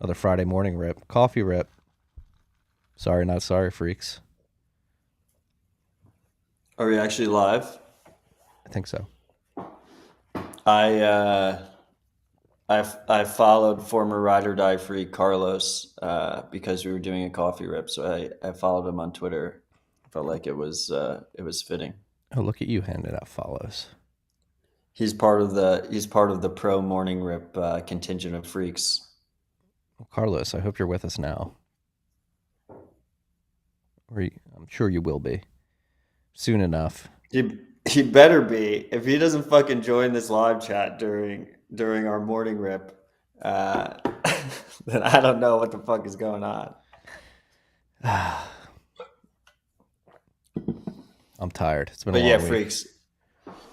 Another Friday morning rip. Coffee rip. Sorry, not sorry, freaks. Are we actually live? I think so. I I followed former ride or die freak Carlos because we were doing a coffee rip, so I followed him on Twitter. Felt like it was fitting. Oh, look at you handing out follows. He's part of the pro morning rip contingent of freaks. Well, Carlos, I hope you're with us now. I'm sure you will be soon enough. He better be. If he doesn't fucking join this live chat during our morning rip, uh, then I don't know what the fuck is going on. I'm tired. It's been But a yeah, long week. freaks,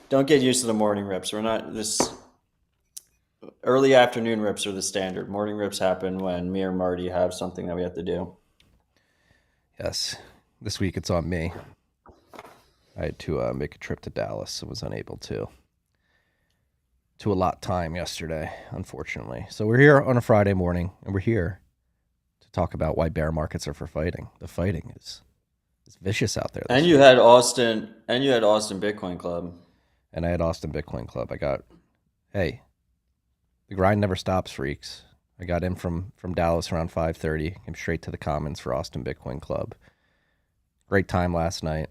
don't get used to the morning rips. We're not this early afternoon rips are the standard. Morning rips happen when me or Marty have something that we have to do. Yes, this week it's on me. I had to make a trip to Dallas and was unable to allot time yesterday, unfortunately. So we're here on a Friday morning, and we're here to talk about why bear markets are for fighting. The fighting is vicious out there this And week. you had Austin Bitcoin Club. And I had Austin Bitcoin Club. Hey, the grind never stops, freaks. I got in from Dallas around 5:30, came straight to the Commons for Austin Bitcoin Club. Great time last night.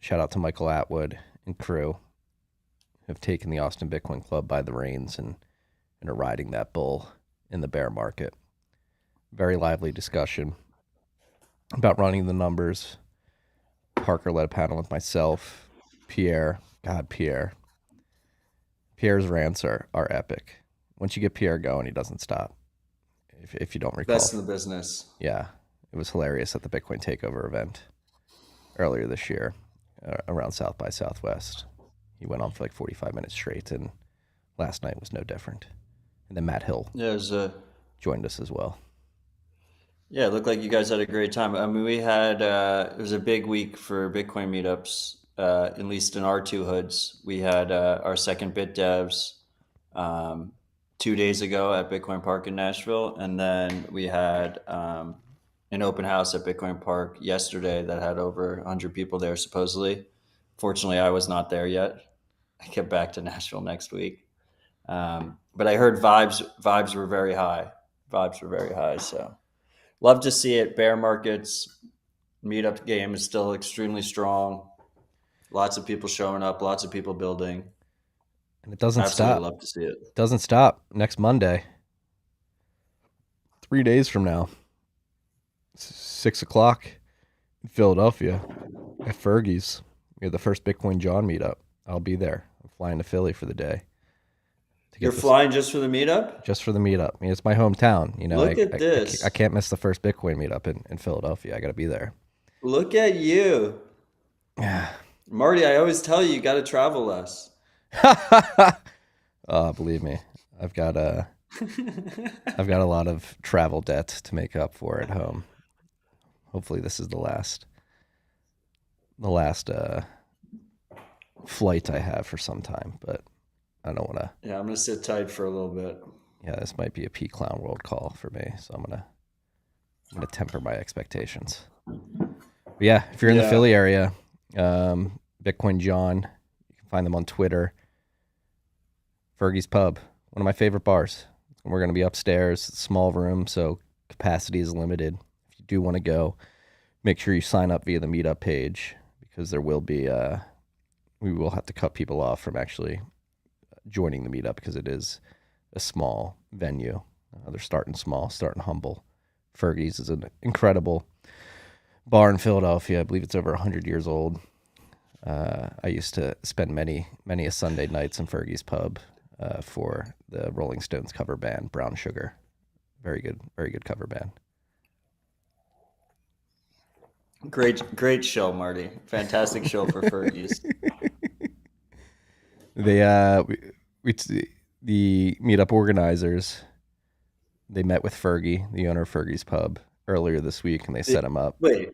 Shout out to Michael Atwood and crew who have taken the Austin Bitcoin Club by the reins and are riding that bull in the bear market. Very lively discussion about running the numbers. Parker led a panel with myself, Pierre. God, Pierre. Pierre's rants are epic. Once you get Pierre going, he doesn't stop. If you don't recall. Best in the business. Yeah, it was hilarious at the Bitcoin Takeover event earlier this year around South by Southwest. He went on for like 45 minutes straight, and last night was no different. And then Matt Hill joined us as well. Yeah, it looked like you guys had a great time. I mean, we had it was a big week for Bitcoin meetups. At least in our two hoods, we had our second Bitdevs 2 days ago at Bitcoin Park in Nashville, and then we had an open house at Bitcoin Park yesterday that had over 100 people there supposedly. Fortunately, I was not there yet. I get back to Nashville next week, but I heard vibes were very high. Vibes were very high, so. Love to see it. Bear markets, meetup game is still extremely strong. Lots of people showing up, lots of people building. And it doesn't Absolutely stop. love to see it. It doesn't stop. Next Monday, 3 days from now, 6 o'clock in Philadelphia at Fergie's. We have the first Bitcoin Jawn meetup. I'll be there. I'm flying to Philly for the day. You're flying just for the meetup? Just for the meetup. I mean, it's my hometown. You know, Look at this. I can't miss the first Bitcoin meetup in Philadelphia. I got to be there. Look at you. Marty, I always tell you, you got to travel less. Believe me, I've got a lot of travel debt to make up for at home. Hopefully, this is the last flight I have for some time, but I don't want to. Yeah, I'm gonna sit tight for a little bit. Yeah, this might be a P Clown World call for me, so I'm gonna temper my expectations. But yeah, if you're in the Philly area, Bitcoin Jawn, you can find them on Twitter. Fergie's Pub, one of my favorite bars. We're going to be upstairs, small room, so capacity is limited. If you do want to go, make sure you sign up via the meetup page because there will be, we will have to cut people off from actually joining the meetup because it is a small venue. They're starting small, starting humble. Fergie's is an incredible bar in Philadelphia. I believe it's over 100 years old. I used to spend many a Sunday nights in Fergie's Pub for the Rolling Stones cover band, Brown Sugar. Very good cover band. Great show, Marty. Fantastic show for Fergie's. The meetup organizers, they met with Fergie, the owner of Fergie's Pub, earlier this week, and they set him up. Wait,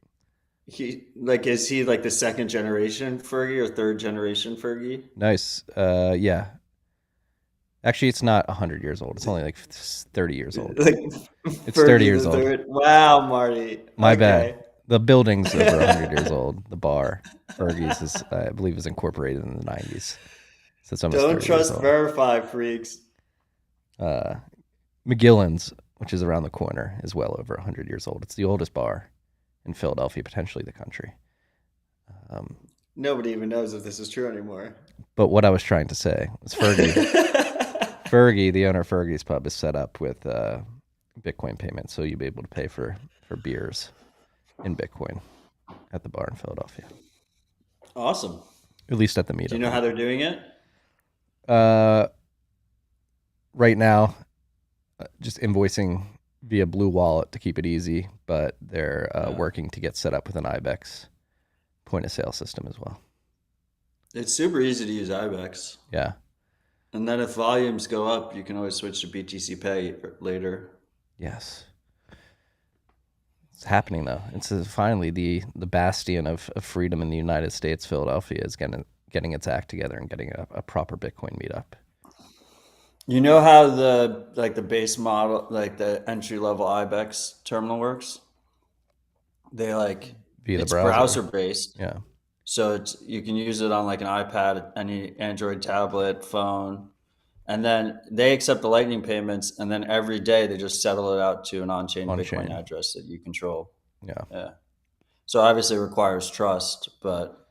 is he like the second generation Fergie or third generation Fergie? Nice. Yeah. Actually, it's not 100 years old. It's only like 30 years old. Like It's 30 Fergie years the old. Third. Wow, Marty. My Okay. bad. The building's over 100 years old. The bar, Fergie's, is I believe is incorporated in the 90s. So it's almost Don't 30 years trust old. verify, freaks. McGillen's, which is around the corner, is well over 100 years old. It's the oldest bar in Philadelphia, potentially the country. Nobody even knows if this is true anymore. But what I was trying to say was Fergie, the owner of Fergie's Pub, is set up with Bitcoin payments, so you'll be able to pay for beers in Bitcoin at the bar in Philadelphia. Awesome. At least at the meetup. Do you know how they're doing it? Right now, just invoicing via Blue Wallet to keep it easy, but they're working to get set up with an IBEX point of sale system as well. It's super easy to use IBEX. Yeah. And then if volumes go up, you can always switch to BTC Pay later. Yes. It's happening though. It's finally the bastion of freedom in the United States. Philadelphia is getting its act together and getting a proper Bitcoin meetup. You know how the base model, like the entry level IBEX terminal works? They Via the it's browser based. Yeah. So you can use it on like an iPad, any Android tablet, phone, and then they accept the Lightning payments, and then every day they just settle it out to an on-chain Bitcoin address that you control. Yeah. So obviously it requires trust, but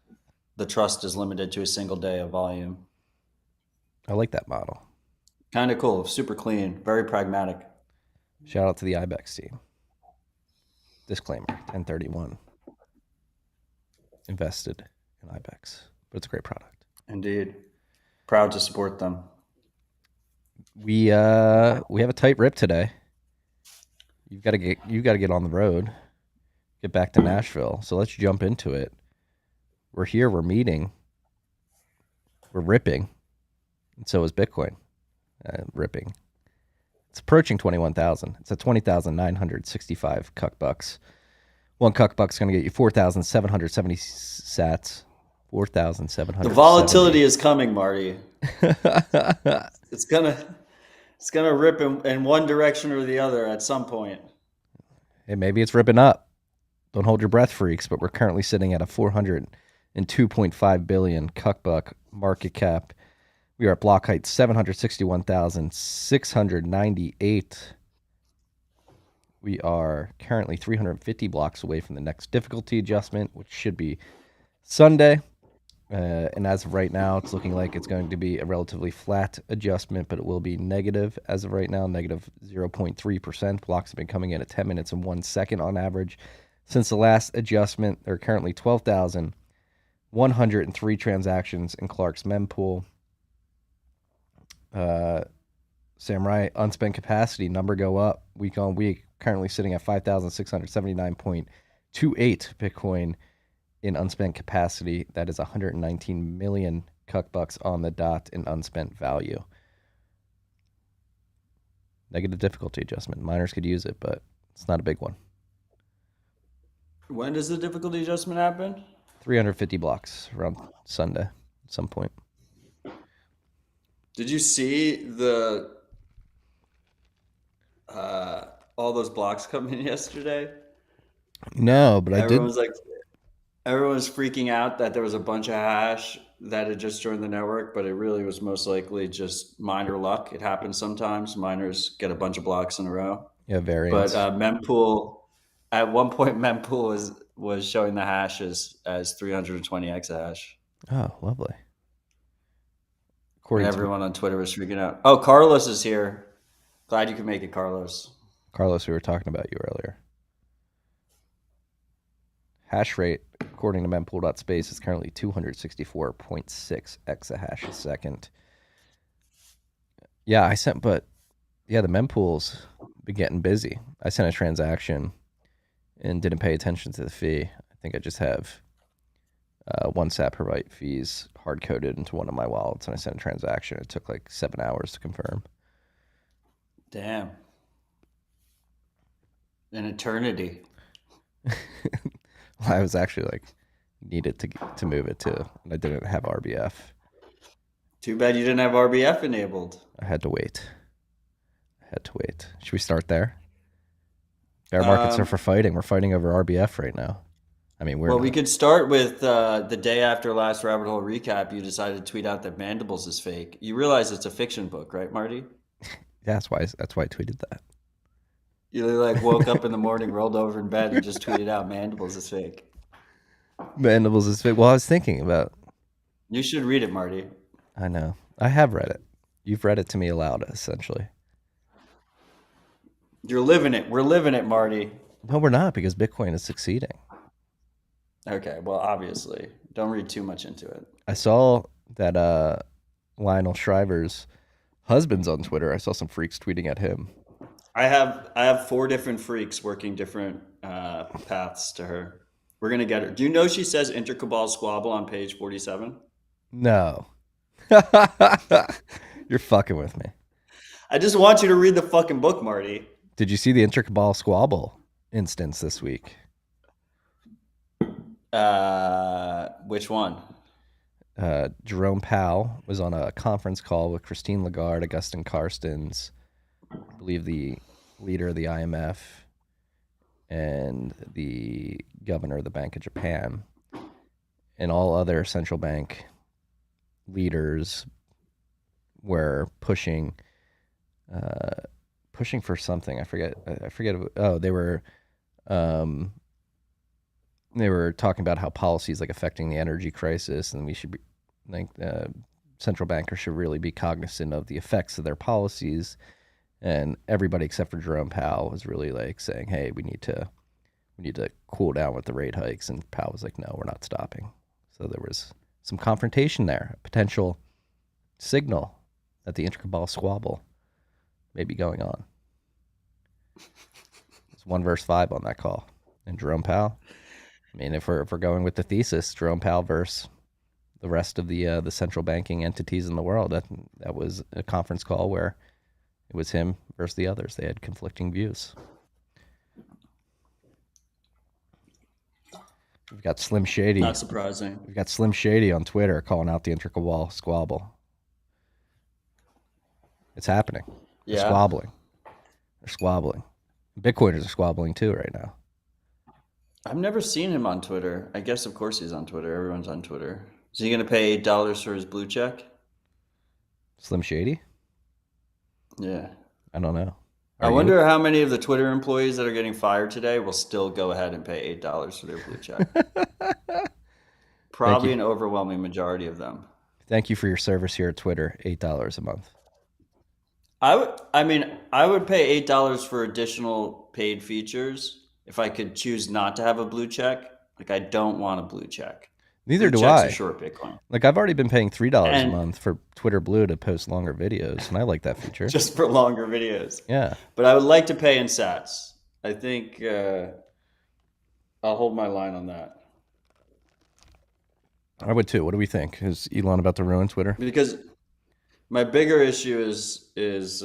the trust is limited to a single day of volume. I like that model. Kind of cool, super clean, very pragmatic. Shout out to the IBEX team. Disclaimer, 1031. Invested in IBEX, but it's a great product. Indeed. Proud to support them. We have a tight rip today. You've got to get on the road, get back to Nashville. So let's jump into it. We're here, we're meeting, we're ripping, and so is Bitcoin. Ripping. It's approaching 21,000. It's at 20,965 cuck bucks. One cuck buck's going to get you 4,770 sats. 4,770. The volatility is coming, Marty. It's gonna rip in one direction or the other at some point. Hey, maybe it's ripping up. Don't hold your breath, freaks. But we're currently sitting at a 402.5 billion cuck buck market cap. We are at block height 761,698. We are currently 350 blocks away from the next difficulty adjustment, which should be Sunday. And as of right now, it's looking like it's going to be a relatively flat adjustment, but it will be negative as of right now, negative 0.3%. Blocks have been coming in at 10 minutes and 1 second on average. Since the last adjustment, there are currently 12,103 transactions in Clark's mempool. Samurai unspent capacity number go up week on week, currently sitting at 5,679.28 Bitcoin in unspent capacity. That is 119 million cuck bucks on the dot in unspent value. Negative difficulty adjustment. Miners could use it, but it's not a big one. When does the difficulty adjustment happen? 350 blocks around Sunday at some point. Did you see all those blocks come in yesterday? No, but Everyone's freaking out that there was a bunch of hash that had just joined the network, but it really was most likely just miner luck. It happens sometimes. Miners get a bunch of blocks in a row. Yeah, variance. But mempool, at one point, mempool was showing the hash as 320 exahash. Oh, lovely. And everyone on Twitter was freaking out. Oh, Carlos is here. Glad you could make it, Carlos. Carlos, we were talking about you earlier. Hash rate, according to mempool.space, is currently 264.6 exahash a second. Yeah, the mempool's been getting busy. I sent a transaction and didn't pay attention to the fee. I think I just have one sat per byte fees hard-coded into one of my wallets, and I sent a transaction. It took like 7 hours to confirm. Damn. An eternity. I was actually needed to move it too, and I didn't have RBF. Too bad you didn't have RBF enabled. I had to wait. Should we start there? Bear markets are for fighting. We're fighting over RBF right now. I mean, we're Well, not. we could start with the day after last rabbit hole recap. You decided to tweet out that Mandibles is fake. You realize it's a fiction book, right, Marty? Yeah, that's why I tweeted that. You like woke up in the morning, rolled over in bed, and just tweeted out Mandibles is fake. Mandibles is fake. Well, I was thinking about. You should read it, Marty. I know. I have read it. You've read it to me aloud, essentially. You're living it. We're living it, Marty. No, we're not, because Bitcoin is succeeding. Okay, well, obviously. Don't read too much into it. I saw that Lionel Shriver's husband's on Twitter. I saw some freaks tweeting at him. I have 4 different freaks working different paths to her. We're gonna get her. Do you know she says Inter-Cabal Squabble on page 47? No. You're fucking with me. I just want you to read the fucking book, Marty. Did you see the Inter-Cabal Squabble instance this week? Which one? Jerome Powell was on a conference call with Christine Lagarde, Augustin Carstens, I believe the leader of the IMF, and the governor of the Bank of Japan, and all other central bank leaders were pushing for something. I forget. They were talking about how policy is like affecting the energy crisis, and we should be like central bankers should really be cognizant of the effects of their policies. And everybody except for Jerome Powell was really like saying, "Hey, we need to cool down with the rate hikes." And Powell was like, "No, we're not stopping." So there was some confrontation there, a potential signal that the Inter-Cabal Squabble may be going on. It's 1 verse 5 on that call, and Jerome Powell. I mean, if we're going with the thesis, Jerome Powell versus the rest of the central banking entities in the world, that was a conference call where it was him versus the others. They had conflicting views. We've got Slim Shady. Not surprising. We've got Slim Shady on Twitter calling out the Inter-Cabal Squabble. It's happening. They're squabbling. They're squabbling. Bitcoiners are squabbling too right now. I've never seen him on Twitter. I guess, of course, he's on Twitter. Everyone's on Twitter. Is he going to pay $8 for his blue check? Slim Shady? Yeah. I don't know. I wonder how many of the Twitter employees that are getting fired today will still go ahead and pay $8 for their blue check. Probably an overwhelming majority of them. Thank you for your service here at Twitter. $8 a month. I would pay $8 for additional paid features if I could choose not to have a blue check. Like, I don't want a blue check. Neither blue do I. A short Bitcoin. Like, I've already been paying $3 a month for Twitter Blue to post longer videos, and I like that feature. Just for longer videos. Yeah. But I would like to pay in sats. I think I'll hold my line on that. I would too. What do we think? Is Elon about to ruin Twitter? Because my bigger issue is if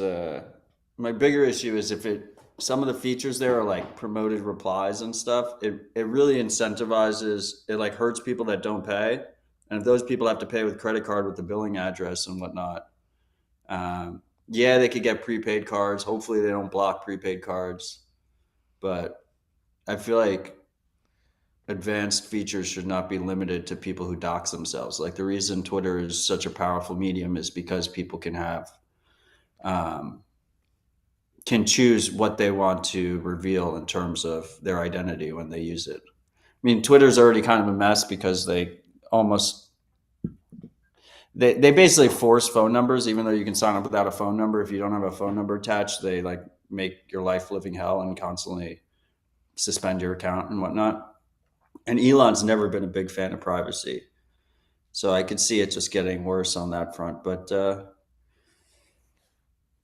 some of the features there are like promoted replies and stuff. It really incentivizes. It like hurts people that don't pay, and if those people have to pay with credit card with the billing address and whatnot, they could get prepaid cards. Hopefully, they don't block prepaid cards, but I feel like advanced features should not be limited to people who dox themselves. Like, the reason Twitter is such a powerful medium is because people can have can choose what they want to reveal in terms of their identity when they use it. I mean, Twitter's already kind of a mess because they basically force phone numbers, even though you can sign up without a phone number. If you don't have a phone number attached, they like make your life living hell and constantly suspend your account and whatnot. And Elon's never been a big fan of privacy. So I could see it just getting worse on that front, but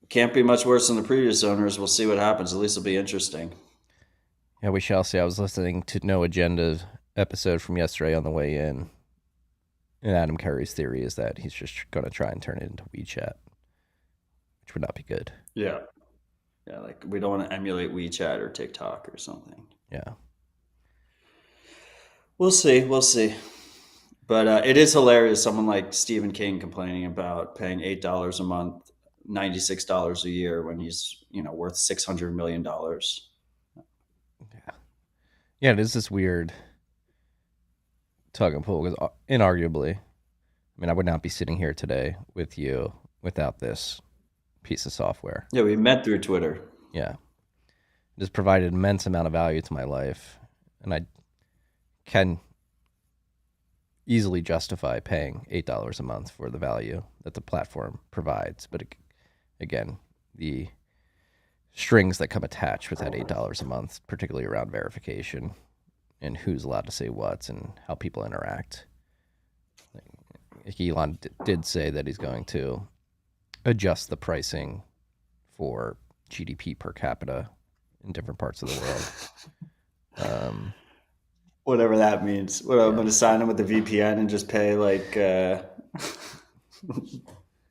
can't be much worse than the previous owners. We'll see what happens. At least it'll be interesting. Yeah, we shall see. I was listening to No Agenda episode from yesterday on the way in, and Adam Curry's theory is that he's just going to try and turn it into WeChat, which would not be good. Yeah. Yeah, like we don't want to emulate WeChat or TikTok or something. Yeah. We'll see. But it is hilarious. Someone like Stephen King complaining about paying $8 a month, $96 a year when he's worth $600 million. Yeah, it is this weird tug and pull because inarguably, I mean, I would not be sitting here today with you without this piece of software. Yeah, we met through Twitter. Yeah, it has provided immense amount of value to my life, and I can easily justify paying $8 a month for the value that the platform provides. But again, the strings that come attached with that $8 a month, particularly around verification and who's allowed to say what and how people interact. Elon did say that he's going to adjust the pricing for GDP per capita in different parts of the world. Whatever that means. I'm going to sign him with the VPN and just pay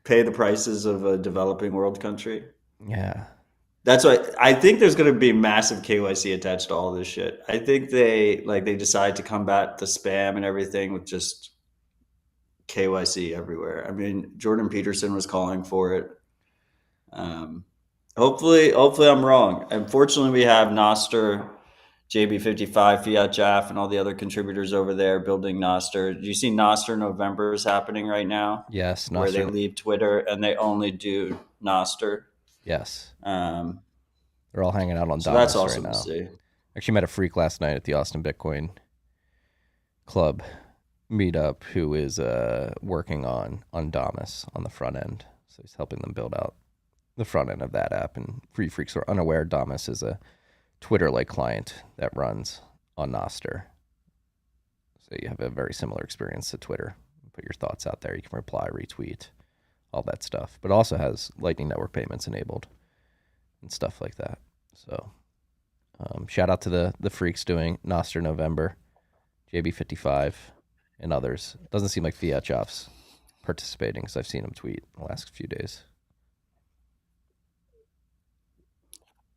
pay the prices of a developing world country. Yeah. That's why I think there's going to be massive KYC attached to all this shit. I think they decide to combat the spam and everything with just KYC everywhere. I mean, Jordan Peterson was calling for it. Hopefully I'm wrong. Unfortunately, we have Noster, JB55, Fiat Jaff, and all the other contributors over there building Noster. Do you see Noster November is happening right now? Yes, Noster. Where they leave Twitter and they only do Noster. Yes. They're all hanging out on so Damas that's awesome right now. To see. Actually met a freak last night at the Austin Bitcoin Club meetup who is working on Damas on the front end. So he's helping them build out the front end of that app. And free freaks are unaware, Damas is a Twitter-like client that runs on Noster. So you have a very similar experience to Twitter. You put your thoughts out there. You can reply, retweet, all that stuff. But also has Lightning Network payments enabled and stuff like that. So shout out to the freaks doing Noster November, JB55, and others. Doesn't seem like Fiat Jaff's participating because I've seen him tweet in the last few days.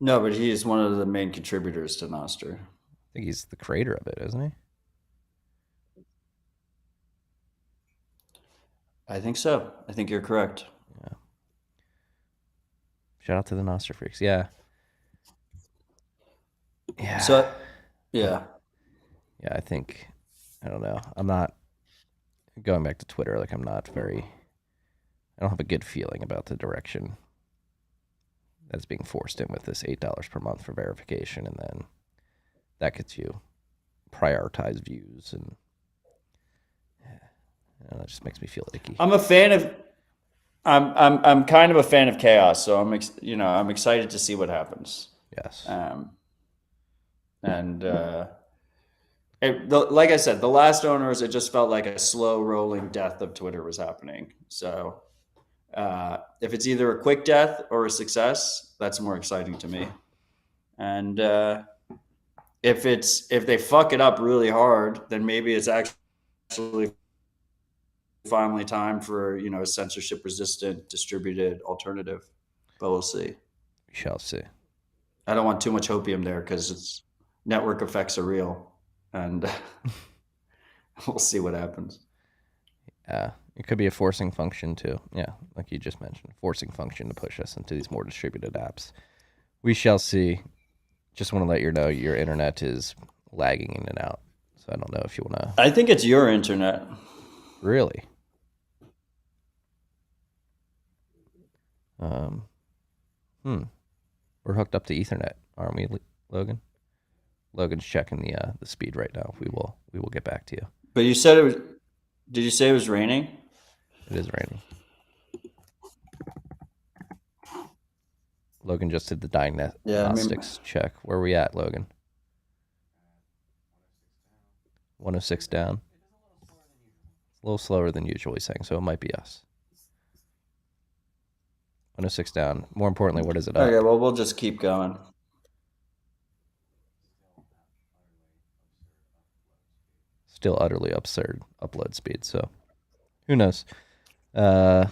No, but he is one of the main contributors to Noster. I think he's the creator of it, isn't he? I think so. I think you're correct. Yeah. Shout out to the Noster freaks. Yeah. Yeah. So, yeah. Yeah, I think, I don't know. I'm not going back to Twitter. I don't have a good feeling about the direction that's being forced in with this $8 per month for verification, and then that gets you prioritized views, and that just makes me feel icky. I'm kind of a fan of chaos, so I'm excited to see what happens. Yes. Like I said, the last owners, it just felt like a slow rolling death of Twitter was happening. So if it's either a quick death or a success, that's more exciting to me. And if they fuck it up really hard, then maybe it's actually finally time for a censorship resistant distributed alternative. But we'll see. We shall see. I don't want too much hopium there because it's network effects are real, and we'll see what happens. Yeah, it could be a forcing function too. Yeah, like you just mentioned, forcing function to push us into these more distributed apps. We shall see. Just want to let you know your internet is lagging in and out. So I don't know if you want to. I think it's your internet. Really? We're hooked up to Ethernet, aren't we, Logan? Logan's checking the speed right now. We will get back to you. But you said it was. Did you say it was raining? It is raining. Logan just did the diagnostics check. Where are we at, Logan? 106 down. A little slower than usual, he's saying, so it might be us. 106 down. More importantly, what is it up? Okay, well, we'll just keep going. Still utterly absurd upload speed, so who knows? Bear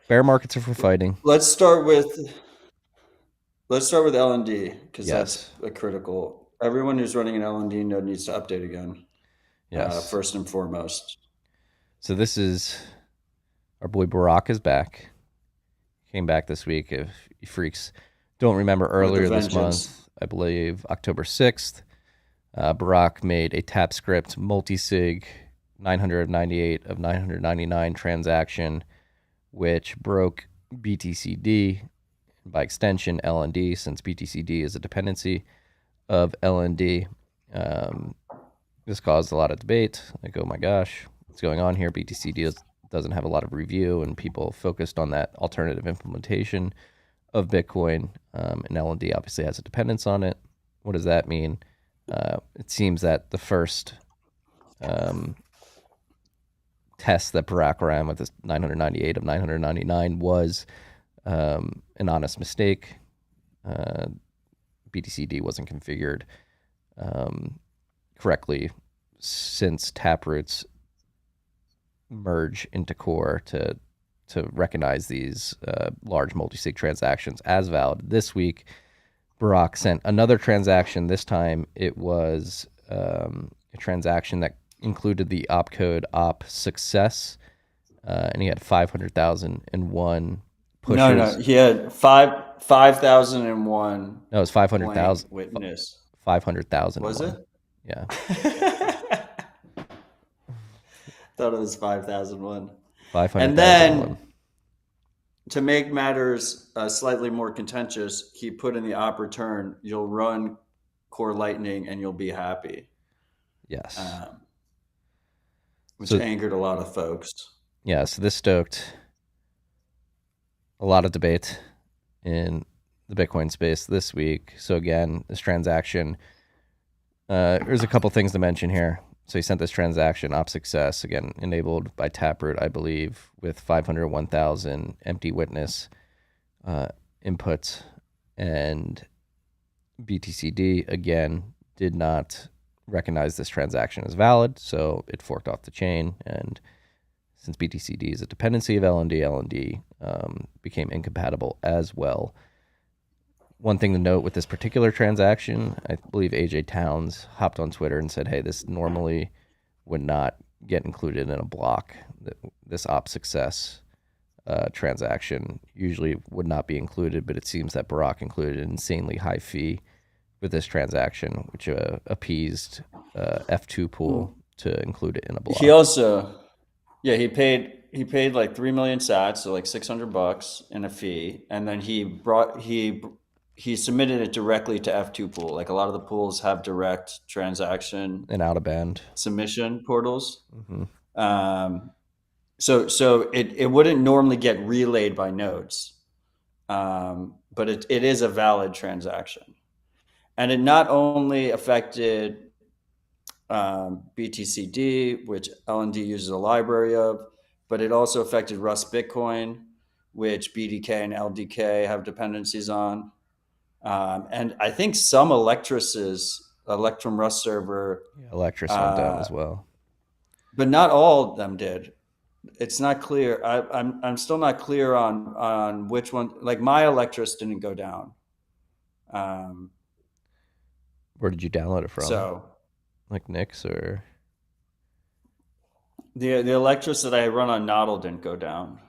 markets are for fighting. Let's start with LND because that's a critical. Everyone who's running an LND node needs to update again. Yes. First and foremost. So this is our boy Burak is back. Came back this week. If you freaks don't remember, earlier this month, I believe October 6th, Burak made a TapScript multi-sig 998 of 999 transaction, which broke BTCD, by extension LND, since BTCD is a dependency of LND. This caused a lot of debate. Like, oh my gosh, what's going on here? BTCD doesn't have a lot of review, and people focused on that alternative implementation of Bitcoin. And LND obviously has a dependence on it. What does that mean? It seems that the first test that Burak ran with this 998 of 999 was an honest mistake. BTCD wasn't configured correctly, since taproots merge into core to recognize these large multi-sig transactions as valid. This week, Burak sent another transaction. This time it was a transaction that included the opcode op success, and he had 500,001 pushes. No, he had 5,001. No, it was 500,000 witness. 500,000. Was it? Yeah. Thought it was 5,001. 500,001. And then, to make matters slightly more contentious, he put in the op return, "You'll run Core Lightning and you'll be happy." Yes. Which angered a lot of folks. Yeah, so this stoked a lot of debate in the Bitcoin space this week. So again, this transaction, there's a couple things to mention here. So he sent this transaction, op success, again, enabled by Taproot, I believe, with 501,000 empty witness inputs. And BTCD, again, did not recognize this transaction as valid, so it forked off the chain. And since BTCD is a dependency of LND, LND became incompatible as well. One thing to note with this particular transaction, I believe AJ Towns hopped on Twitter and said, hey, this normally would not get included in a block. This op success transaction usually would not be included, but it seems that Burak included an insanely high fee with this transaction, which appeased F2 pool to include it in a block. He also, he paid like 3 million sats, so like $600 in a fee, and then he submitted it directly to F2 pool. Like, a lot of the pools have direct transaction and out of band submission portals. Mm-hmm. So it wouldn't normally get relayed by nodes, but it is a valid transaction. And it not only affected BTCD, which LND uses a library of, but it also affected Rust Bitcoin, which BDK and LDK have dependencies on. And I think some Electrum Rust server, Electrs went down as well, but not all of them did. It's not clear. I'm still not clear on which one. Like, my Electrs didn't go down. Where did you download it from? So, like Nix or the Electrs that I run on HodlHodl didn't go down.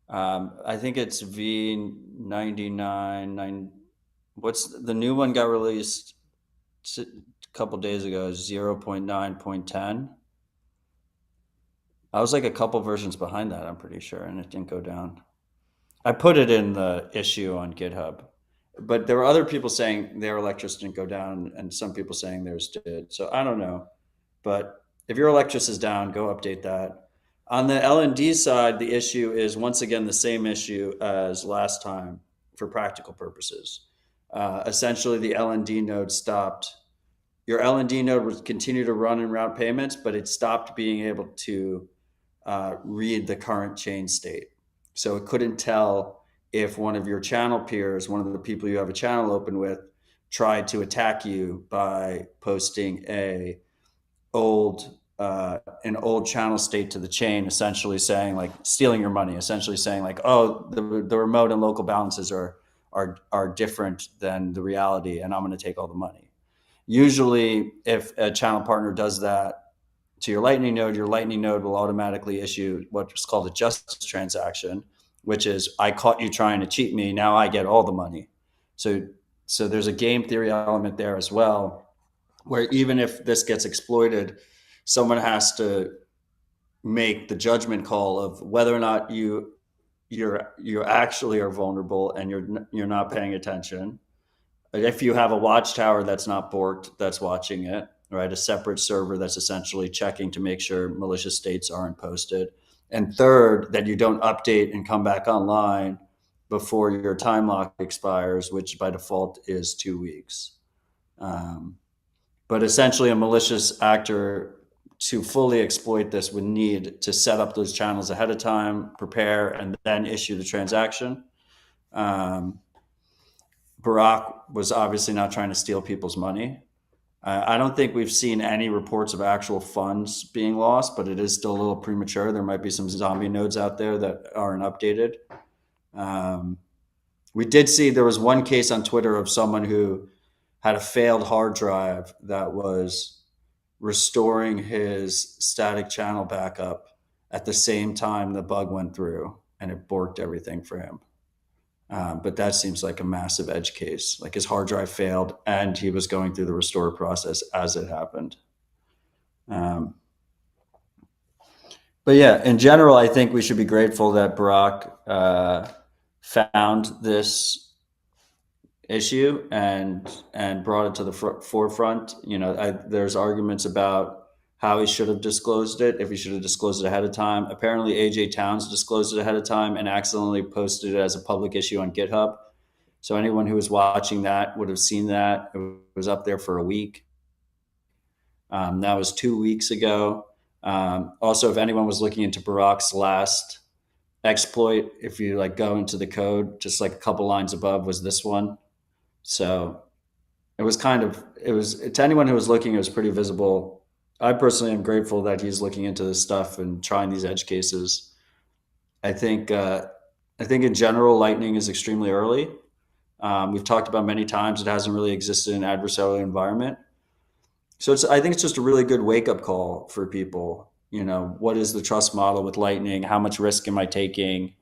I think it's V99. What's the new one got released a couple days ago? 0.9.10. I was like a couple versions behind that, I'm pretty sure, and it didn't go down. I put it in the issue on GitHub, but there were other people saying their Electrs didn't go down, and some people saying theirs did. So I don't know, but if your Electrs is down, go update that. On the LND side, the issue is once again the same issue as last time for practical purposes. Essentially, the LND node stopped. Your LND node would continue to run and route payments, but it stopped being able to read the current chain state. So it couldn't tell if one of your channel peers, one of the people you have a channel open with, tried to attack you by posting an old channel state to the chain, essentially saying, like, stealing your money, essentially saying, like, oh, the remote and local balances are different than the reality, and I'm going to take all the money. Usually, if a channel partner does that to your Lightning node will automatically issue what's called a justice transaction, which is I caught you trying to cheat me. Now I get all the money. So there's a game theory element there as well, where even if this gets exploited, someone has to make the judgment call of whether or not you actually are vulnerable and you're not paying attention. If you have a watchtower that's not borked, that's watching it, right? A separate server that's essentially checking to make sure malicious states aren't posted. And third, that you don't update and come back online before your time lock expires, which by default is 2 weeks. But essentially, a malicious actor to fully exploit this would need to set up those channels ahead of time, prepare, and then issue the transaction. Burak was obviously not trying to steal people's money. I don't think we've seen any reports of actual funds being lost, but it is still a little premature. There might be some zombie nodes out there that aren't updated. We did see there was one case on Twitter of someone who had a failed hard drive that was restoring his static channel backup at the same time the bug went through, and it borked everything for him. But that seems like a massive edge case. Like his hard drive failed and he was going through the restore process as it happened. But yeah, in general, I think we should be grateful that Burak found this issue and brought it to the forefront. There's arguments about how he should have disclosed it, if he should have disclosed it ahead of time. Apparently, AJ Towns disclosed it ahead of time and accidentally posted it as a public issue on GitHub. So anyone who was watching that would have seen that. It was up there for a week. That was 2 weeks ago. Also, if anyone was looking into Burak's last exploit, if you go into the code, just a couple lines above was this one. So it was to anyone who was looking, it was pretty visible. I personally am grateful that he's looking into this stuff and trying these edge cases. I think in general, Lightning is extremely early. We've talked about many times, it hasn't really existed in an adversarial environment. So I think it's just a really good wake-up call for people. What is the trust model with Lightning? How much risk am I taking?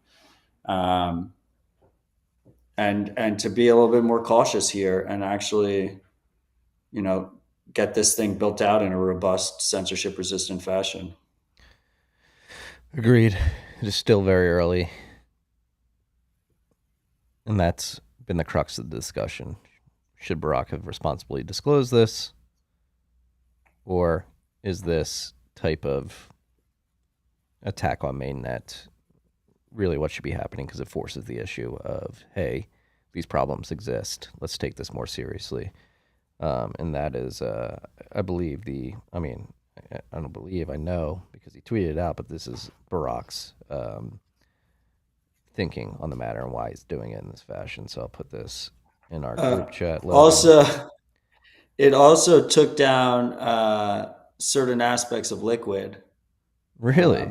And to be a little bit more cautious here and actually, get this thing built out in a robust, censorship-resistant fashion. Agreed. It is still very early. And that's been the crux of the discussion. Should Burak have responsibly disclosed this? Or is this type of attack on mainnet really what should be happening, because it forces the issue of, hey, these problems exist. Let's take this more seriously. And that is, I believe I know because he tweeted it out, but this is Burak's thinking on the matter and why he's doing it in this fashion. So I'll put this in our group chat. It also took down certain aspects of Liquid. Really?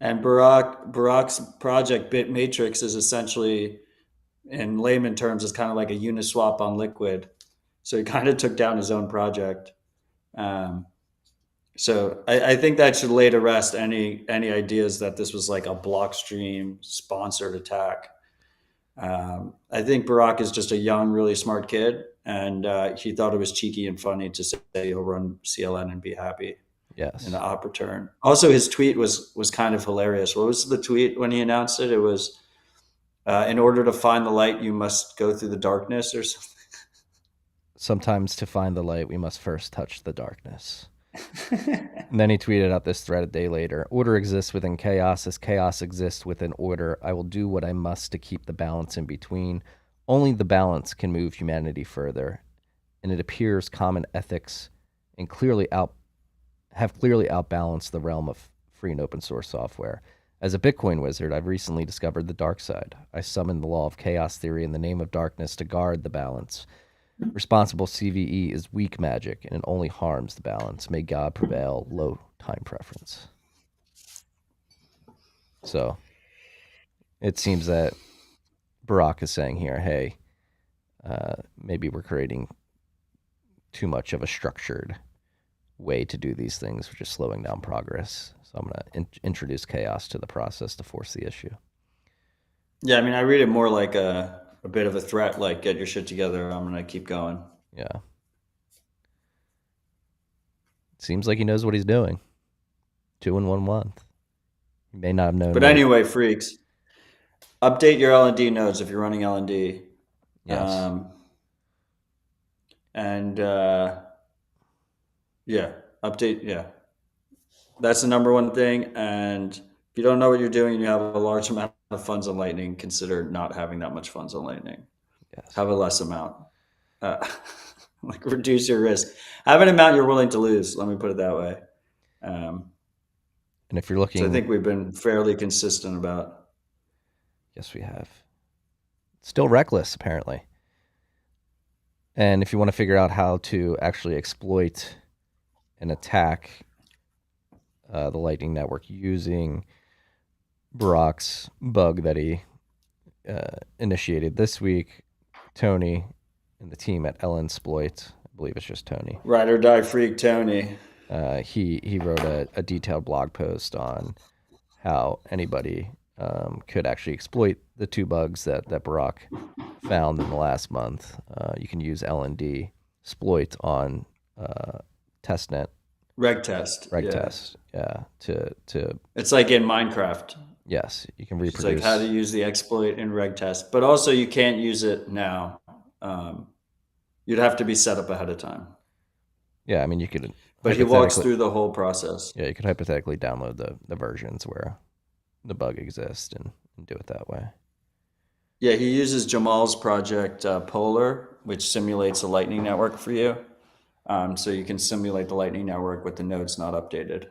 And Burak's project BitMatrix is essentially, in layman terms, is kind of like a Uniswap on Liquid. So he kind of took down his own project. So I think that should lay to rest any ideas that this was like a Blockstream sponsored attack. I think Burak is just a young, really smart kid, and he thought it was cheeky and funny to say he'll run CLN and be happy. Yes. In the op return. Also, his tweet was kind of hilarious. What was the tweet when he announced it? It was, in order to find the light, you must go through the darkness or something. Sometimes to find the light, we must first touch the darkness. And then he tweeted out this thread a day later. Order exists within chaos as chaos exists within order. I will do what I must to keep the balance in between. Only the balance can move humanity further. And it appears common ethics and have clearly outbalanced the realm of free and open source software. As a Bitcoin wizard, I've recently discovered the dark side. I summoned the law of chaos theory in the name of darkness to guard the balance. Responsible CVE is weak magic, and it only harms the balance. May God prevail. Low time preference. So it seems that Burak is saying here, hey, maybe we're creating too much of a structured way to do these things, which is slowing down progress. So I'm going to introduce chaos to the process to force the issue. Yeah, I mean, I read it more like a bit of a threat, like get your shit together, I'm going to keep going. Yeah. Seems like he knows what he's doing. 2 in 1 month. He may not have known. But anyway, freaks, update your LND nodes if you're running LND. Yes. Yeah, update. Yeah, that's the number one thing. And if you don't know what you're doing and you have a large amount of funds on Lightning, consider not having that much funds on Lightning. Yes. Have a less amount. Like reduce your risk. Have an amount you're willing to lose. Let me put it that way. And if you're looking, so I think we've been fairly consistent about. Yes, we have. Still reckless, apparently. And if you want to figure out how to actually exploit and attack the Lightning Network using Burak's bug that he initiated this week, Tony and the team at LNsploit, I believe it's just Tony. Ride or die freak Tony. He wrote a detailed blog post on how anybody could actually exploit the 2 bugs that Burak found in the last month. You can use LND exploit on testnet. Reg test. Yeah. To it's like in Minecraft. Yes, you can reproduce. It's like how to use the exploit in reg test, but also you can't use it now. You'd have to be set up ahead of time. Yeah, I mean you could. But he walks through the whole process. Yeah, you could hypothetically download the versions where the bug exists and do it that way. Yeah, he uses Jamal's project Polar, which simulates a Lightning network for you. So you can simulate the Lightning network with the nodes not updated.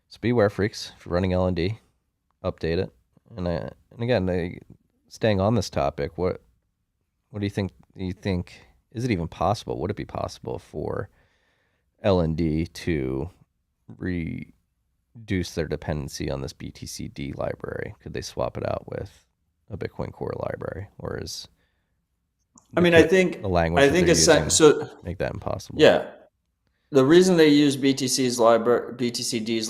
So beware, freaks. If you're running LND, update it. And again, staying on this topic, what do you think? Do you think, is it even possible? Would it be possible for LND to reduce their dependency on this BTCD library? Could they swap it out with a Bitcoin Core library, or is I think the language so make that impossible? Yeah, the reason they use BTCD's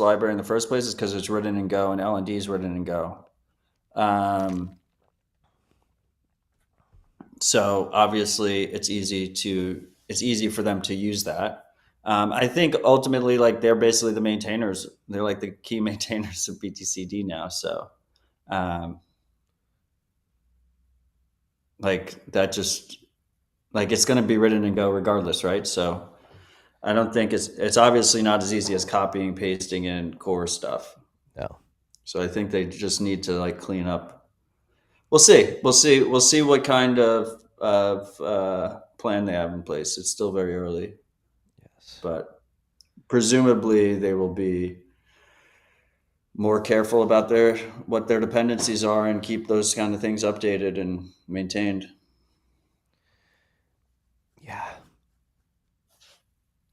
library in the first place is because it's written in Go and LND is written in Go. So obviously it's easy for them to use that. I think ultimately, like, they're basically the maintainers. They're like the key maintainers of BTCD now. So, like that just like it's going to be written in Go regardless, right? So I don't think it's obviously not as easy as copying, pasting in core stuff. No. So I think they just need to like clean up. We'll see what kind of plan they have in place. It's still very early. Yes. But presumably they will be more careful about what their dependencies are and keep those kind of things updated and maintained. Yeah.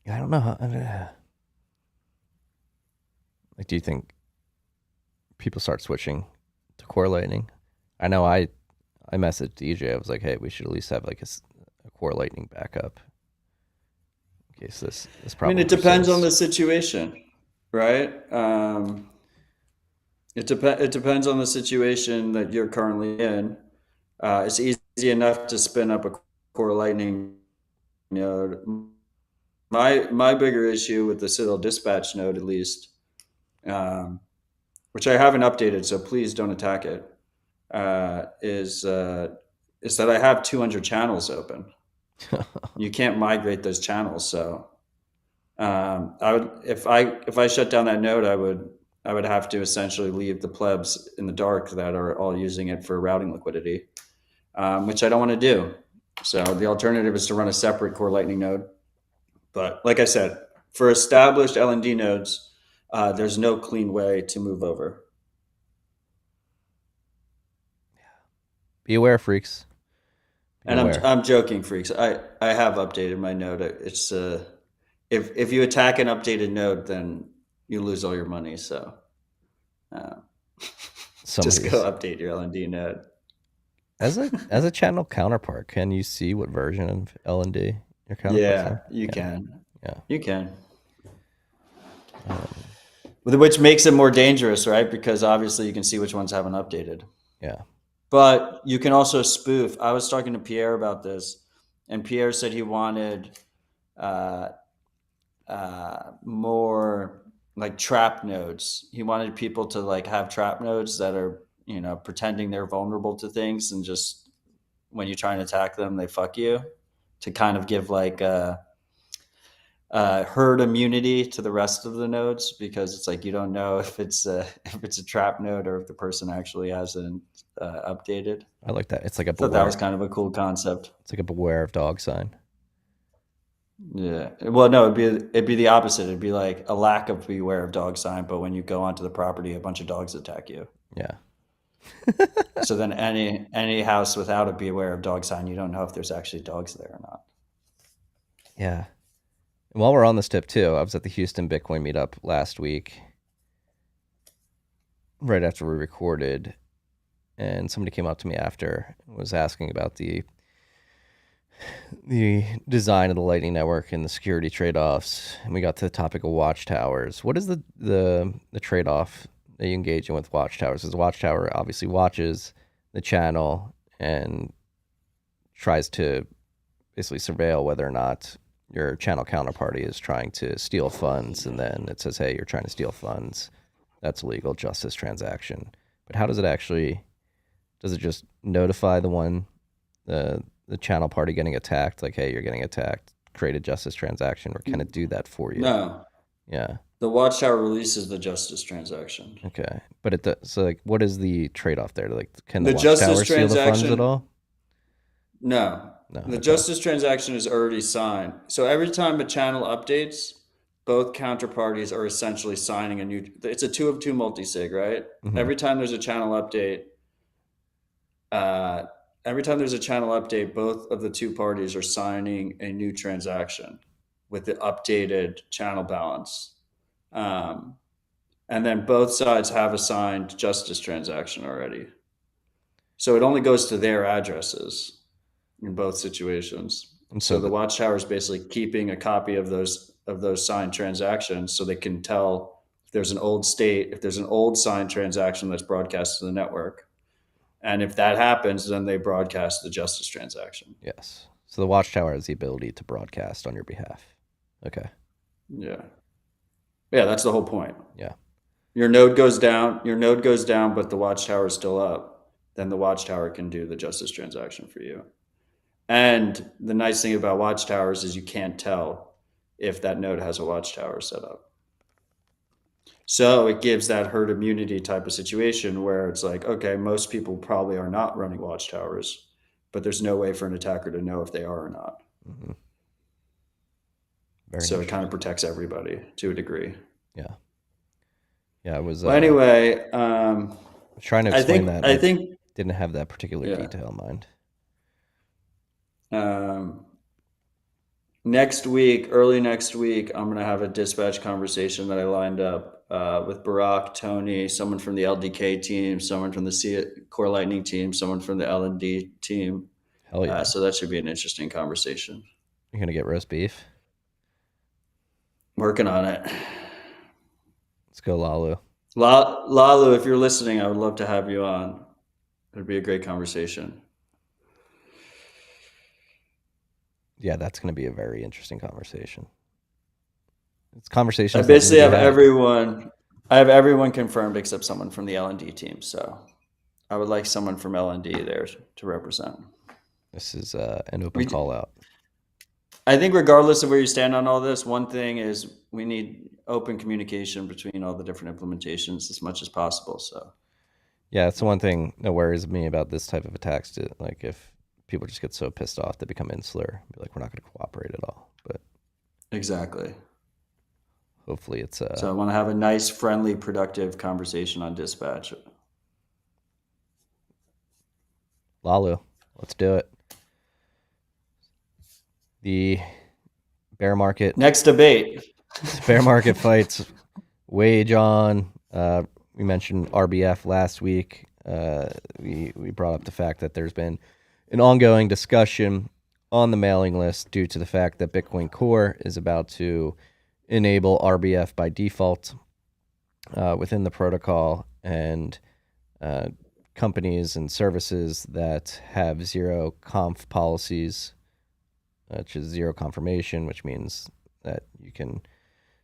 I don't know how. Like, do you think people start switching to Core Lightning? I know I messaged DJ. I was like, hey, we should at least have like a Core Lightning backup in case this problem. I mean, it depends on the situation, right? It depends on the situation that you're currently in. It's easy enough to spin up a Core Lightning node. My bigger issue with the Citadel Dispatch node, at least, which I haven't updated, so please don't attack it, is that I have 200 channels open. You can't migrate those channels, so I would, if I shut down that node, I would have to essentially leave the plebs in the dark that are all using it for routing liquidity, which I don't want to do. So the alternative is to run a separate Core Lightning node. But like I said, for established LND nodes, there's no clean way to move over. Be aware, freaks. I'm joking, freaks. I have updated my node. It's if you attack an updated node, then you lose all your money. So just go update your LND node. As a channel counterpart, can you see what version of LND your counterpart? Yeah, you can. Yeah. You can. Which makes it more dangerous, right? Because obviously you can see which ones haven't updated. Yeah. But you can also spoof. I was talking to Pierre about this, and Pierre said he wanted more like trap nodes. He wanted people to like have trap nodes that are, pretending they're vulnerable to things, and just when you try and attack them, they fuck you, to kind of give like herd immunity to the rest of the nodes, because it's like you don't know if it's a trap node or if the person actually hasn't updated. I like that. It's like a thought that was kind of a cool concept. It's like a beware of dog sign. Yeah. Well, no, it'd be the opposite. It'd be like a lack of beware of dog sign, but when you go onto the property, a bunch of dogs attack you. Yeah. So then any house without a beware of dog sign, you don't know if there's actually dogs there or not. Yeah. And while we're on this tip too, I was at the Houston Bitcoin meetup last week, right after we recorded, and somebody came up to me after and was asking about the design of the Lightning Network and the security trade-offs, and we got to the topic of watchtowers. What is the trade-off that you engage in with watchtowers? Because the watchtower obviously watches the channel and tries to basically surveil whether or not your channel counterparty is trying to steal funds, and then it says, hey, you're trying to steal funds. That's illegal justice transaction. But how does it actually, does it just notify the channel party getting attacked, like, hey, you're getting attacked, create a justice transaction, or can it do that for you? No. Yeah. The watchtower releases the justice transaction. Okay. But so like, what is the trade-off there? Like, can the The watchtower justice steal the funds transaction- at all? No. No. The justice transaction is already signed. So every time a channel updates, both counterparties are essentially signing a new, it's a 2 of 2 multi-sig, right? Mhm. Every time there's a channel update, both of the two parties are signing a new transaction with the updated channel balance. And then both sides have a signed justice transaction already. So it only goes to their addresses in both situations. And So the watchtower is basically keeping a copy of those signed transactions, so they can tell if there's an old signed transaction that's broadcast to the network. And if that happens, then they broadcast the justice transaction. Yes. So the watchtower has the ability to broadcast on your behalf. Okay. Yeah. Yeah, that's the whole point. Yeah. Your node goes down, but the watchtower is still up. Then the watchtower can do the justice transaction for you. And the nice thing about watchtowers is you can't tell if that node has a watchtower set up. So it gives that herd immunity type of situation where it's like, okay, most people probably are not running watchtowers, but there's no way for an attacker to know if they are or not. Mm-hmm. So it kind of protects everybody to a degree. Yeah. Yeah, I was. Well, anyway, trying to explain that. I think didn't have that particular detail in mind. Early next week, I'm going to have a dispatch conversation that I lined up with Burak, Tony, someone from the LDK team, someone from the Core Lightning team, someone from the LND team. Hell yeah. So that should be an interesting conversation. You're going to get roast beef? Working on it. Let's go, Lalu. Lalu, if you're listening, I would love to have you on. It'd be a great conversation. Yeah, that's going to be a very interesting conversation. It's conversations. I basically have everyone. I have everyone confirmed except someone from the LND team. So I would like someone from LND there to represent. This is an open call out. I think regardless of where you stand on all this, one thing is we need open communication between all the different implementations as much as possible. So yeah, it's the one thing that worries me about this type of attacks. Like if people just get so pissed off they become insular, be like, we're not going to cooperate at all. But exactly. Hopefully it's so I want to have a nice, friendly, productive conversation on dispatch. Lalu, let's do it. The bear market. Next debate. Bear market fights wage on. We mentioned RBF last week. We brought up the fact that there's been an ongoing discussion on the mailing list due to the fact that Bitcoin Core is about to enable RBF by default within the protocol, and companies and services that have zero conf policies, which is zero confirmation, which means that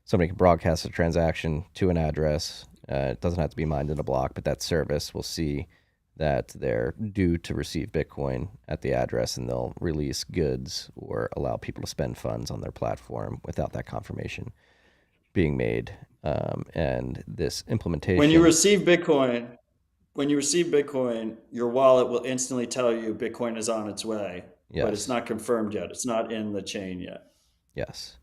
somebody can broadcast a transaction to an address. It doesn't have to be mined in a block, but that service will see that they're due to receive Bitcoin at the address, and they'll release goods or allow people to spend funds on their platform without that confirmation being made. And this implementation. When you receive Bitcoin, your wallet will instantly tell you Bitcoin is on its way, Yes. but it's not confirmed yet. It's not in the chain yet. Yes.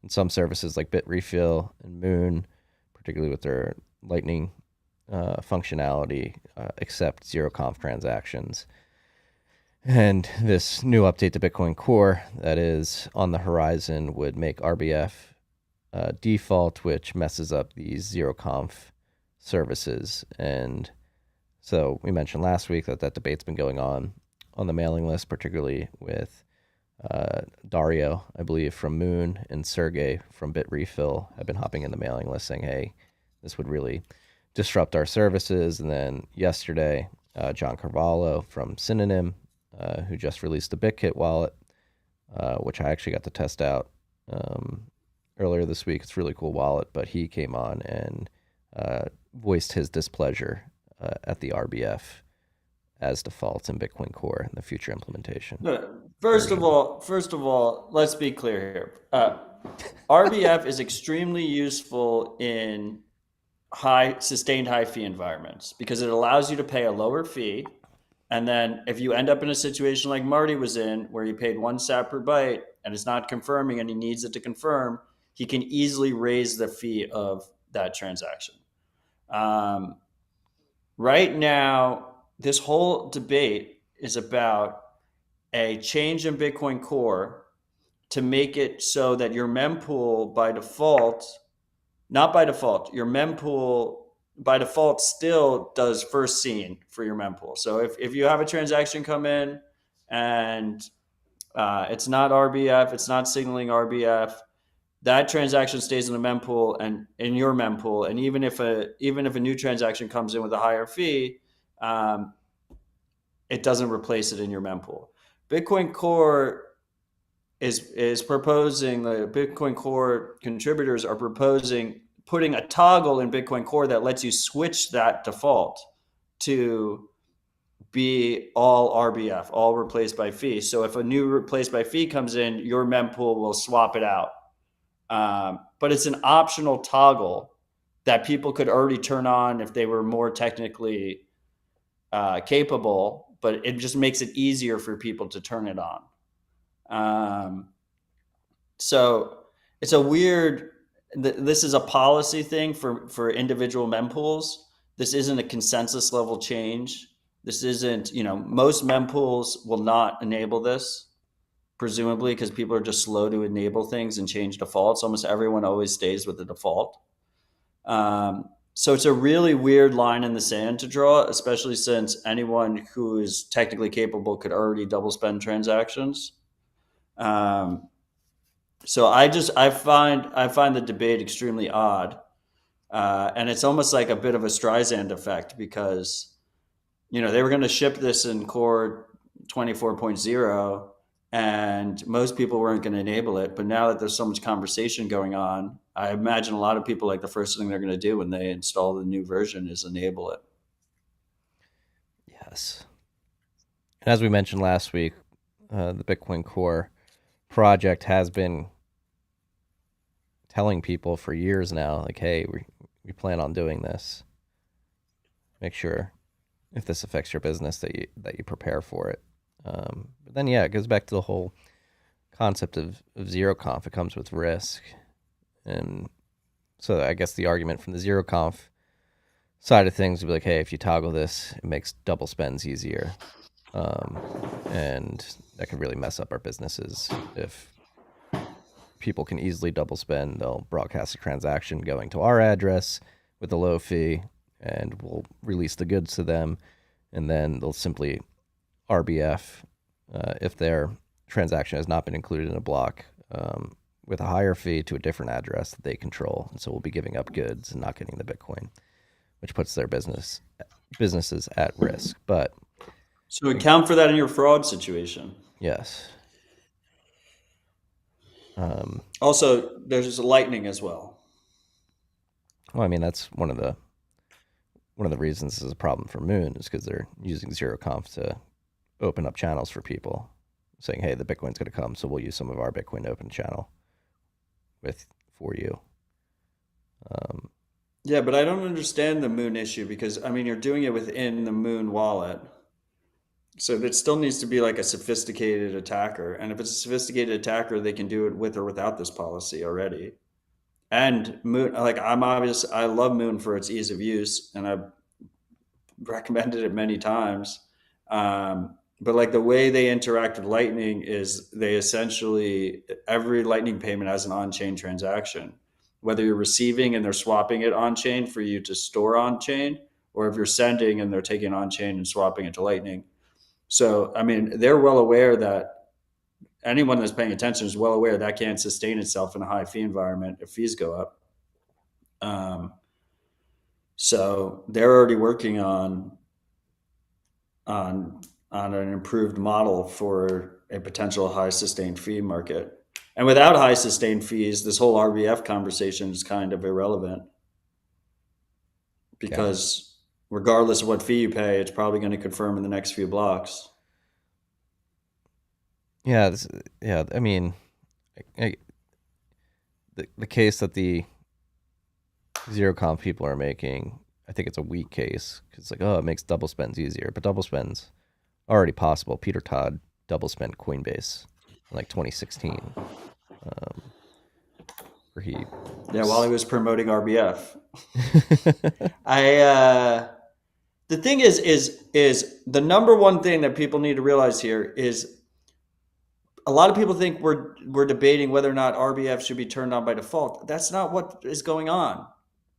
And some services like Bitrefill and Moon, particularly with their Lightning functionality, accept zero conf transactions. And this new update to Bitcoin Core that is on the horizon would make RBF default, which messes up these zero conf services. And so we mentioned last week that debate's been going on the mailing list, particularly with Dario, I believe, from Moon, and Sergey from Bitrefill have been hopping in the mailing list saying, hey, this would really disrupt our services. And then yesterday, John Carvalho from Synonym, who just released the BitKit wallet, which I actually got to test out earlier this week. It's a really cool wallet, but he came on and voiced his displeasure at the RBF as default in Bitcoin Core in the future implementation. First of all, let's be clear here. RBF is extremely useful in sustained high fee environments because it allows you to pay a lower fee. And then if you end up in a situation like Marty was in, where he paid 1 sat per byte and it's not confirming and he needs it to confirm, he can easily raise the fee of that transaction. Right now, this whole debate is about a change in Bitcoin Core to make it so that your mempool by default, not by default, your mempool by default still does first seen for your mempool. So if you have a transaction come in and it's not RBF, it's not signaling RBF, that transaction stays in the mempool and in your mempool. And even if a new transaction comes in with a higher fee, it doesn't replace it in your mempool. Bitcoin Core is proposing, the Bitcoin Core contributors are proposing putting a toggle in Bitcoin Core that lets you switch that default to be all RBF, all replaced by fee. So if a new replaced by fee comes in, your mempool will swap it out. But it's an optional toggle that people could already turn on if they were more technically capable, but it just makes it easier for people to turn it on. So it's a weird, this is a policy thing for individual mempools. This isn't a consensus level change. This isn't, most mempools will not enable this, presumably because people are just slow to enable things and change defaults. Almost everyone always stays with the default. So it's a really weird line in the sand to draw, especially since anyone who is technically capable could already double spend transactions. So I find the debate extremely odd. And it's almost like a bit of a Streisand effect because, they were going to ship this in Core 24.0 and most people weren't going to enable it. But now that there's so much conversation going on, I imagine a lot of people, like, the first thing they're going to do when they install the new version is enable it. Yes. And as we mentioned last week, the Bitcoin Core project has been telling people for years now, like, hey, we plan on doing this. Make sure if this affects your business that you prepare for it. But then, it goes back to the whole concept of zero conf. It comes with risk. And so I guess the argument from the zero conf side of things would be like, hey, if you toggle this, it makes double spends easier. And that could really mess up our businesses. If people can easily double spend, they'll broadcast a transaction going to our address with a low fee, and we'll release the goods to them, and then they'll simply RBF if they're transaction has not been included in a block with a higher fee to a different address that they control. And so we'll be giving up goods and not getting the Bitcoin, which puts their businesses at risk. But so account for that in your fraud situation. yes. Also, there's Lightning as well. Well, I mean, that's one of the reasons this is a problem for Moon is because they're using zero conf to open up channels for people, saying, "Hey, the Bitcoin's going to come, so we'll use some of our Bitcoin to open a channel for you." Yeah, but I don't understand the Moon issue because I mean you're doing it within the Moon wallet, so it still needs to be like a sophisticated attacker. And if it's a sophisticated attacker, they can do it with or without this policy already. And Moon, like I love Moon for its ease of use, and I've recommended it many times. But like the way they interact with Lightning is they essentially, every Lightning payment has an on-chain transaction, whether you're receiving and they're swapping it on-chain for you to store on-chain, or if you're sending and they're taking on-chain and swapping it to Lightning. So, I mean, they're well aware that anyone that's paying attention is well aware that can't sustain itself in a high fee environment if fees go up. So they're already working on an improved model for a potential high sustained fee market. And without high sustained fees, this whole RBF conversation is kind of irrelevant because regardless of what fee you pay, it's probably going to confirm in the next few blocks. Yeah, I mean, the case that the zero conf people are making, I think it's a weak case because it's like, oh, it makes double spends easier, but double spends already possible. Peter Todd double spent Coinbase in like 2016, where he while he was promoting RBF. The thing is the number one thing that people need to realize here is a lot of people think we're debating whether or not RBF should be turned on by default. That's not what is going on.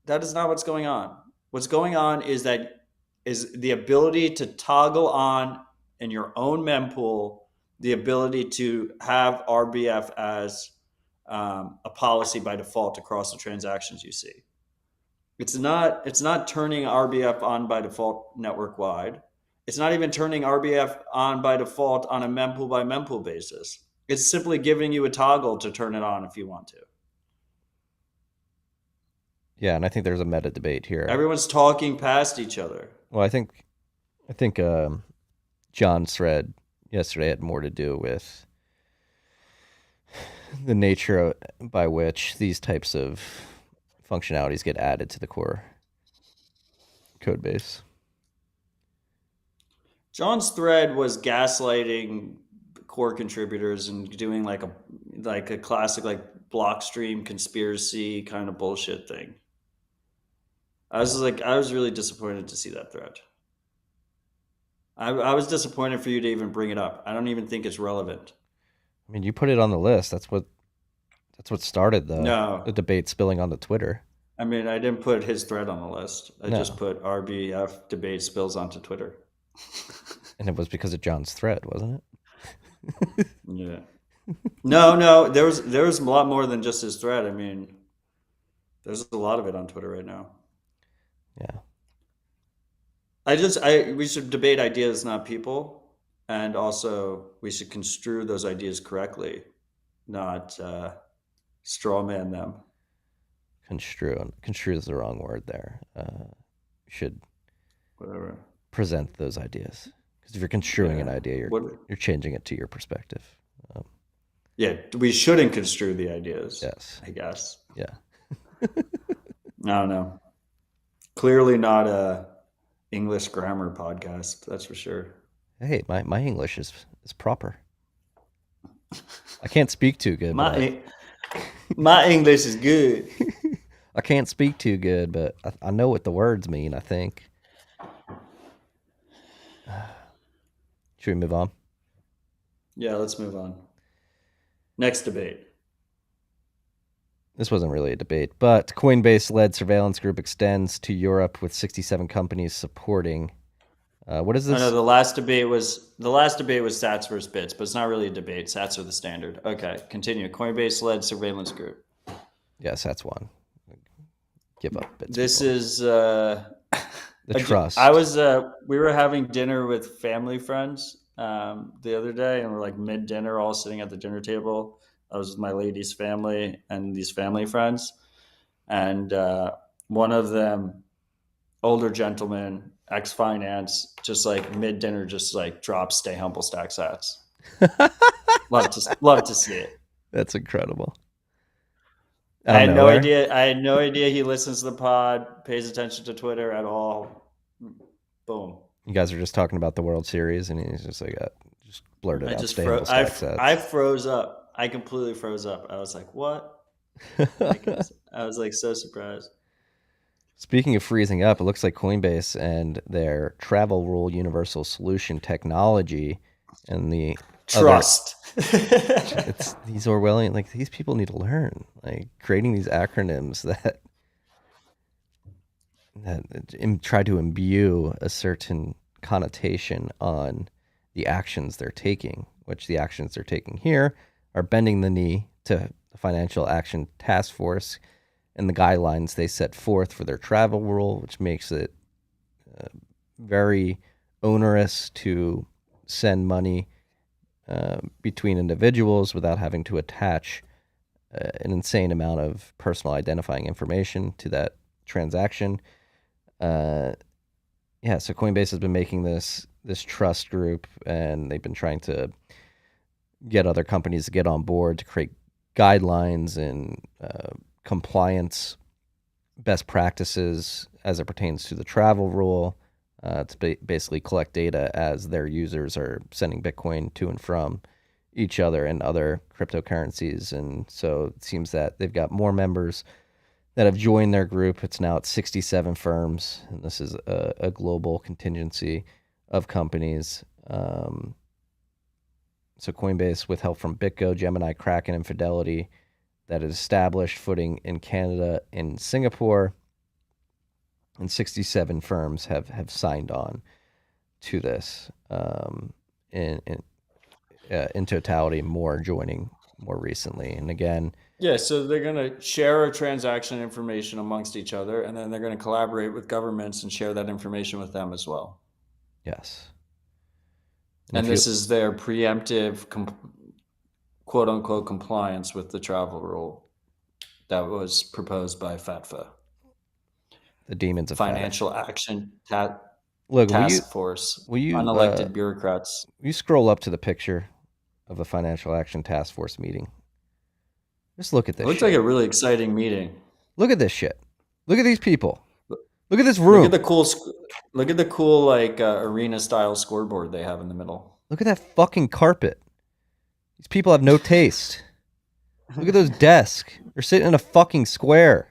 That is not what's going on. What's going on is the ability to toggle on in your own mempool, the ability to have RBF as a policy by default across the transactions you see. It's not turning RBF on by default network wide. It's not even turning RBF on by default on a mempool by mempool basis. It's simply giving you a toggle to turn it on if you want to. Yeah, and I think there's a meta debate here. Everyone's talking past each other. Well, I think John's thread yesterday had more to do with the nature by which these types of functionalities get added to the core code base. John's thread was gaslighting core contributors and doing like a classic like Blockstream conspiracy kind of bullshit thing. I was really disappointed to see that thread. I was disappointed for you to even bring it up. I don't even think it's relevant. I mean, you put it on the list. That's what started the debate spilling onto Twitter. I mean, I didn't put his thread on the list. I just put RBF debate spills onto Twitter. And it was because of John's thread, wasn't it? Yeah. No. There was a lot more than just his thread. I mean, there's a lot of it on Twitter right now. Yeah. We should debate ideas, not people. And also we should construe those ideas correctly, not straw man them. Construe is the wrong word there. Should whatever present those ideas. Because if you're construing an idea, you're changing it to your perspective. We shouldn't construe the ideas. Yes. I guess. Yeah. I don't know. Clearly not a English grammar podcast, that's for sure. Hey, my English is proper. I can't speak too good. My English is good. I can't speak too good, but I know what the words mean, I think. Should we move on? Yeah, let's move on. Next debate. This wasn't really a debate, but Coinbase-led surveillance group extends to Europe with 67 companies supporting What is Oh this? no, the last debate was Sats versus Bits, but it's not really a debate. Sats are the standard. Okay, continue. Coinbase-led surveillance group. Yes, that's one. Give up, Bits This people. is The trust. we were having dinner with family friends the other day, and we're like mid dinner, all sitting at the dinner table. I was with my lady's family and these family friends, and one of them, older gentleman, ex finance, just like mid dinner, just like drops "Stay humble, stack sats." Love to see it. That's incredible. I Out of had no nowhere. idea. I had no idea he listens to the pod, pays attention to Twitter at all. Boom. You guys are just talking about the World Series, and he's just like, just blurted I out. just Stay humble, stack sats. I froze up. I completely froze up. I was like, "What?" I was like so surprised. Speaking of freezing up, it looks like Coinbase and their travel rule universal solution technology and the Trust. it's these Orwellian, like these people need to learn, like creating these acronyms that try to imbue a certain connotation on the actions they're taking, which the actions they're taking here are bending the knee to the Financial Action Task Force and the guidelines they set forth for their travel rule, which makes it very onerous to send money between individuals without having to attach an insane amount of personal identifying information to that transaction. So Coinbase has been making this trust group, and they've been trying to get other companies to get on board to create guidelines and compliance best practices as it pertains to the travel rule, to basically collect data as their users are sending Bitcoin to and from each other and other cryptocurrencies. And so it seems that they've got more members that have joined their group. It's now at 67 firms, and this is a global contingency of companies. So Coinbase, with help from BitGo, Gemini, Kraken, and Fidelity, that has established footing in Canada and Singapore, and 67 firms have signed on to this. In totality, more joining more recently. And again, yeah, so they're going to share our transaction information amongst each other, and then they're going to collaborate with governments and share that information with them as well. Yes. And this is their preemptive, quote unquote, compliance with the travel rule that was proposed by FATF. The demons of Financial Action Task Force, unelected bureaucrats. Will you scroll up to the picture of the Financial Action Task Force meeting? Just look at this. It looks like a really exciting meeting. Look at this shit. Look at these people. Look at this room. Look at the cool like arena style scoreboard they have in the middle. Look at that fucking carpet. These people have no taste. Look at those desks. They're sitting in a fucking square.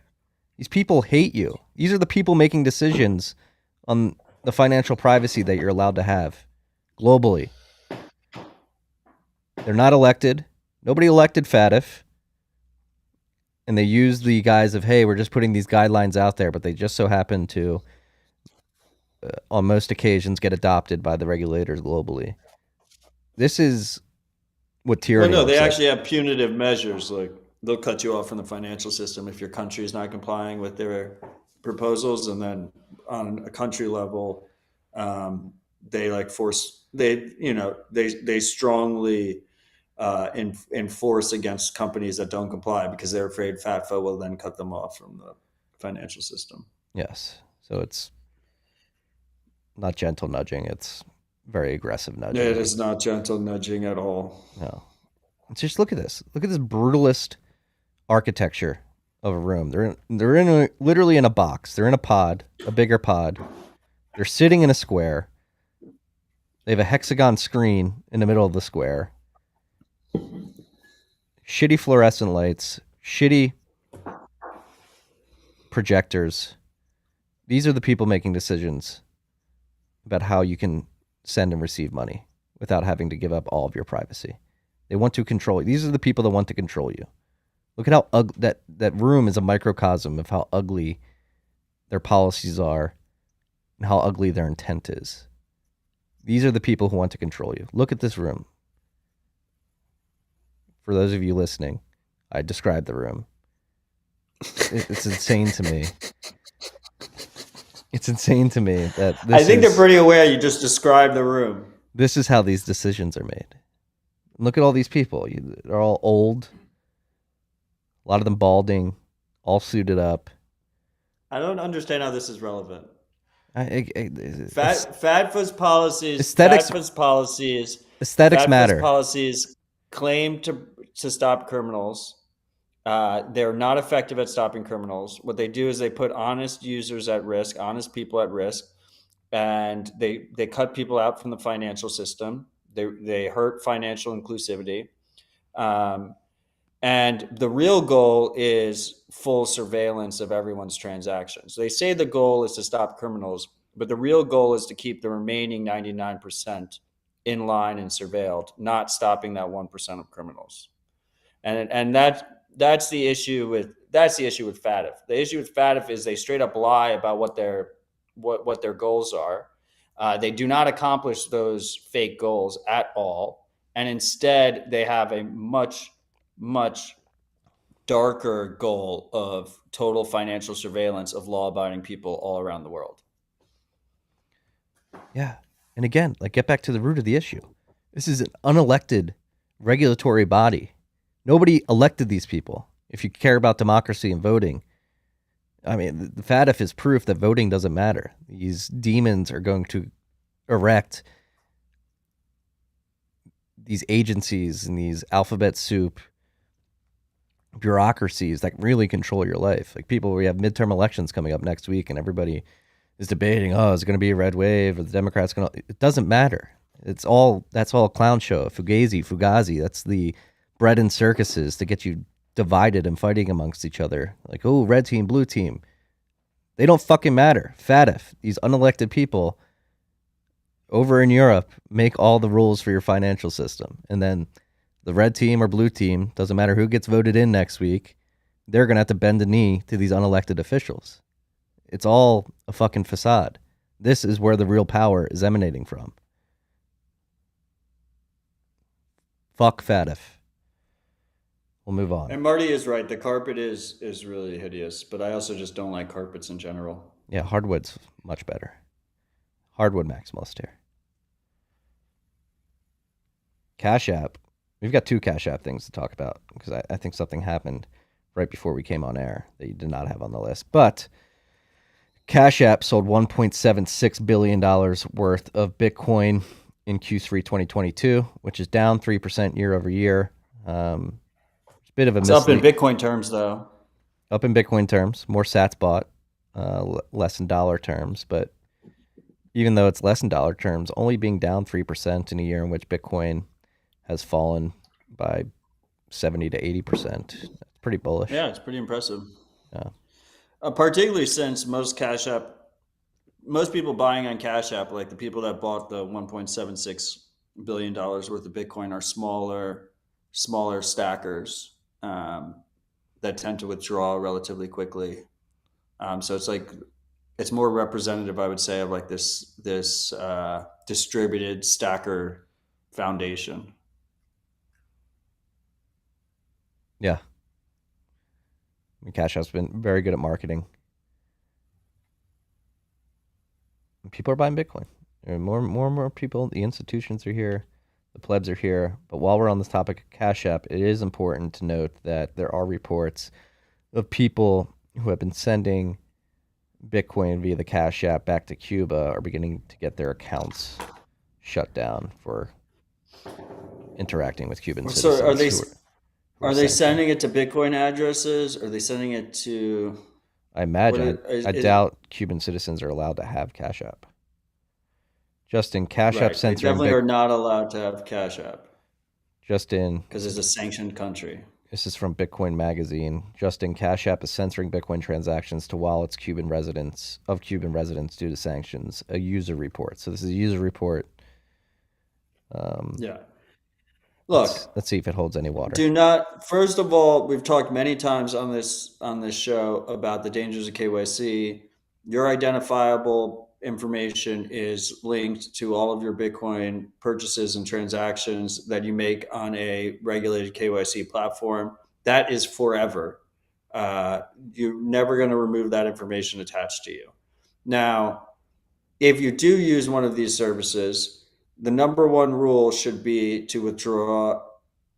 These people hate you. These are the people making decisions on the financial privacy that you're allowed to have globally. They're not elected. Nobody elected FATF. And they use the guise of, hey, we're just putting these guidelines out there, but they just so happen to, on most occasions, get adopted by the regulators globally. This is what tyranny Well, no, they looks actually have punitive measures. Like they'll cut you off from the financial system if your country is not complying with their proposals, and then on a country level, they like force they strongly enforce against companies that don't comply because they're afraid FATF will then cut them off from the financial system. Yes, so it's not gentle nudging; it's very aggressive nudging. It is not gentle nudging at all. No, just look at this. Look at this brutalist architecture of a room. They're literally in a box. They're in a pod, a bigger pod. They're sitting in a square. They have a hexagon screen in the middle of the square. Shitty fluorescent lights, shitty projectors. These are the people making decisions about how you can send and receive money without having to give up all of your privacy. They want to control you. These are the people that want to control you. Look at how ugly that room is, a microcosm of how ugly their policies are and how ugly their intent is. These are the people who want to control you. Look at this room. For those of you listening, I described the room. It's insane to me. It's insane to me that this I think they're pretty aware you just described the room. This is how these decisions are made. Look at all these people. They're all old. A lot of them balding, all suited up. I don't understand how this is relevant. FATF's policies. Aesthetics matter. Policies claim to stop criminals. They're not effective at stopping criminals. What they do is they put honest users at risk, honest people at risk, and they cut people out from the financial system. They hurt financial inclusivity. And the real goal is full surveillance of everyone's transactions. They say the goal is to stop criminals, but the real goal is to keep the remaining 99% in line and surveilled, not stopping that 1% of criminals. And that's the issue with FATF. The issue with FATF is they straight up lie about what their goals are. They do not accomplish those fake goals at all, and instead they have a much darker goal of total financial surveillance of law-abiding people all around the world. Yeah. And again, get back to the root of the issue. This is an unelected regulatory body. Nobody elected these people. If you care about democracy and voting, I mean, the FATF is proof that voting doesn't matter. These demons are going to erect these agencies and these alphabet soup bureaucracies that really control your life. We have midterm elections coming up next week, and everybody is debating, is it going to be a red wave, or the Democrats going to... It doesn't matter. That's all a clown show. Fugazi. That's the bread and circuses to get you divided and fighting amongst each other. Red team, blue team. They don't fucking matter. FATF, these unelected people over in Europe, make all the rules for your financial system. And then the red team or blue team, doesn't matter who gets voted in next week, they're going to have to bend the knee to these unelected officials. It's all a fucking facade. This is where the real power is emanating from. Fuck FATF. We'll move on. And Marty is right. The carpet is really hideous, but I also just don't like carpets in general. Yeah, hardwood's much better. Hardwood maximalist here. Cashapp. We've got two Cashapp things to talk about because I think something happened right before we came on air that you did not have on the list. But Cashapp sold $1.76 billion worth of Bitcoin in Q3 2022, which is down 3% year over year. It's a bit of a up in Bitcoin terms, though. Up in Bitcoin terms, more sats bought, less in dollar terms. But even though it's less in dollar terms, only being down 3% in a year in which Bitcoin has fallen by 70 to 80%. That's pretty bullish. Yeah, it's pretty impressive. Yeah. Particularly since most people buying on Cashapp, like the people that bought the $1.76 billion worth of Bitcoin, are smaller stackers that tend to withdraw relatively quickly. So it's more representative, I would say, of this distributed stacker foundation. Yeah. Cashapp's been very good at marketing. People are buying Bitcoin. More and more people, the institutions are here, the plebs are here. But while we're on this topic of Cashapp, it is important to note that there are reports of people who have been sending Bitcoin via the Cashapp back to Cuba are beginning to get their accounts shut down for interacting with Cuban citizens. So are they sending it to Bitcoin addresses? Are they sending it to... I imagine. I doubt Cuban citizens are allowed to have Cashapp. Justin, Cashapp censoring... They definitely are not allowed to have Cashapp. Justin... Because it's a sanctioned country. This is from Bitcoin Magazine. Justin, Cashapp is censoring Bitcoin transactions to wallets of Cuban residents due to sanctions. A user report. So this is a user report. Yeah. Look, let's see if it holds any water. First of all, we've talked many times on this show about the dangers of KYC. You're identifiable. information is linked to all of your Bitcoin purchases and transactions that you make on a regulated KYC platform. That is forever. You're never going to remove that information attached to you. Now, if you do use one of these services, the number one rule should be to withdraw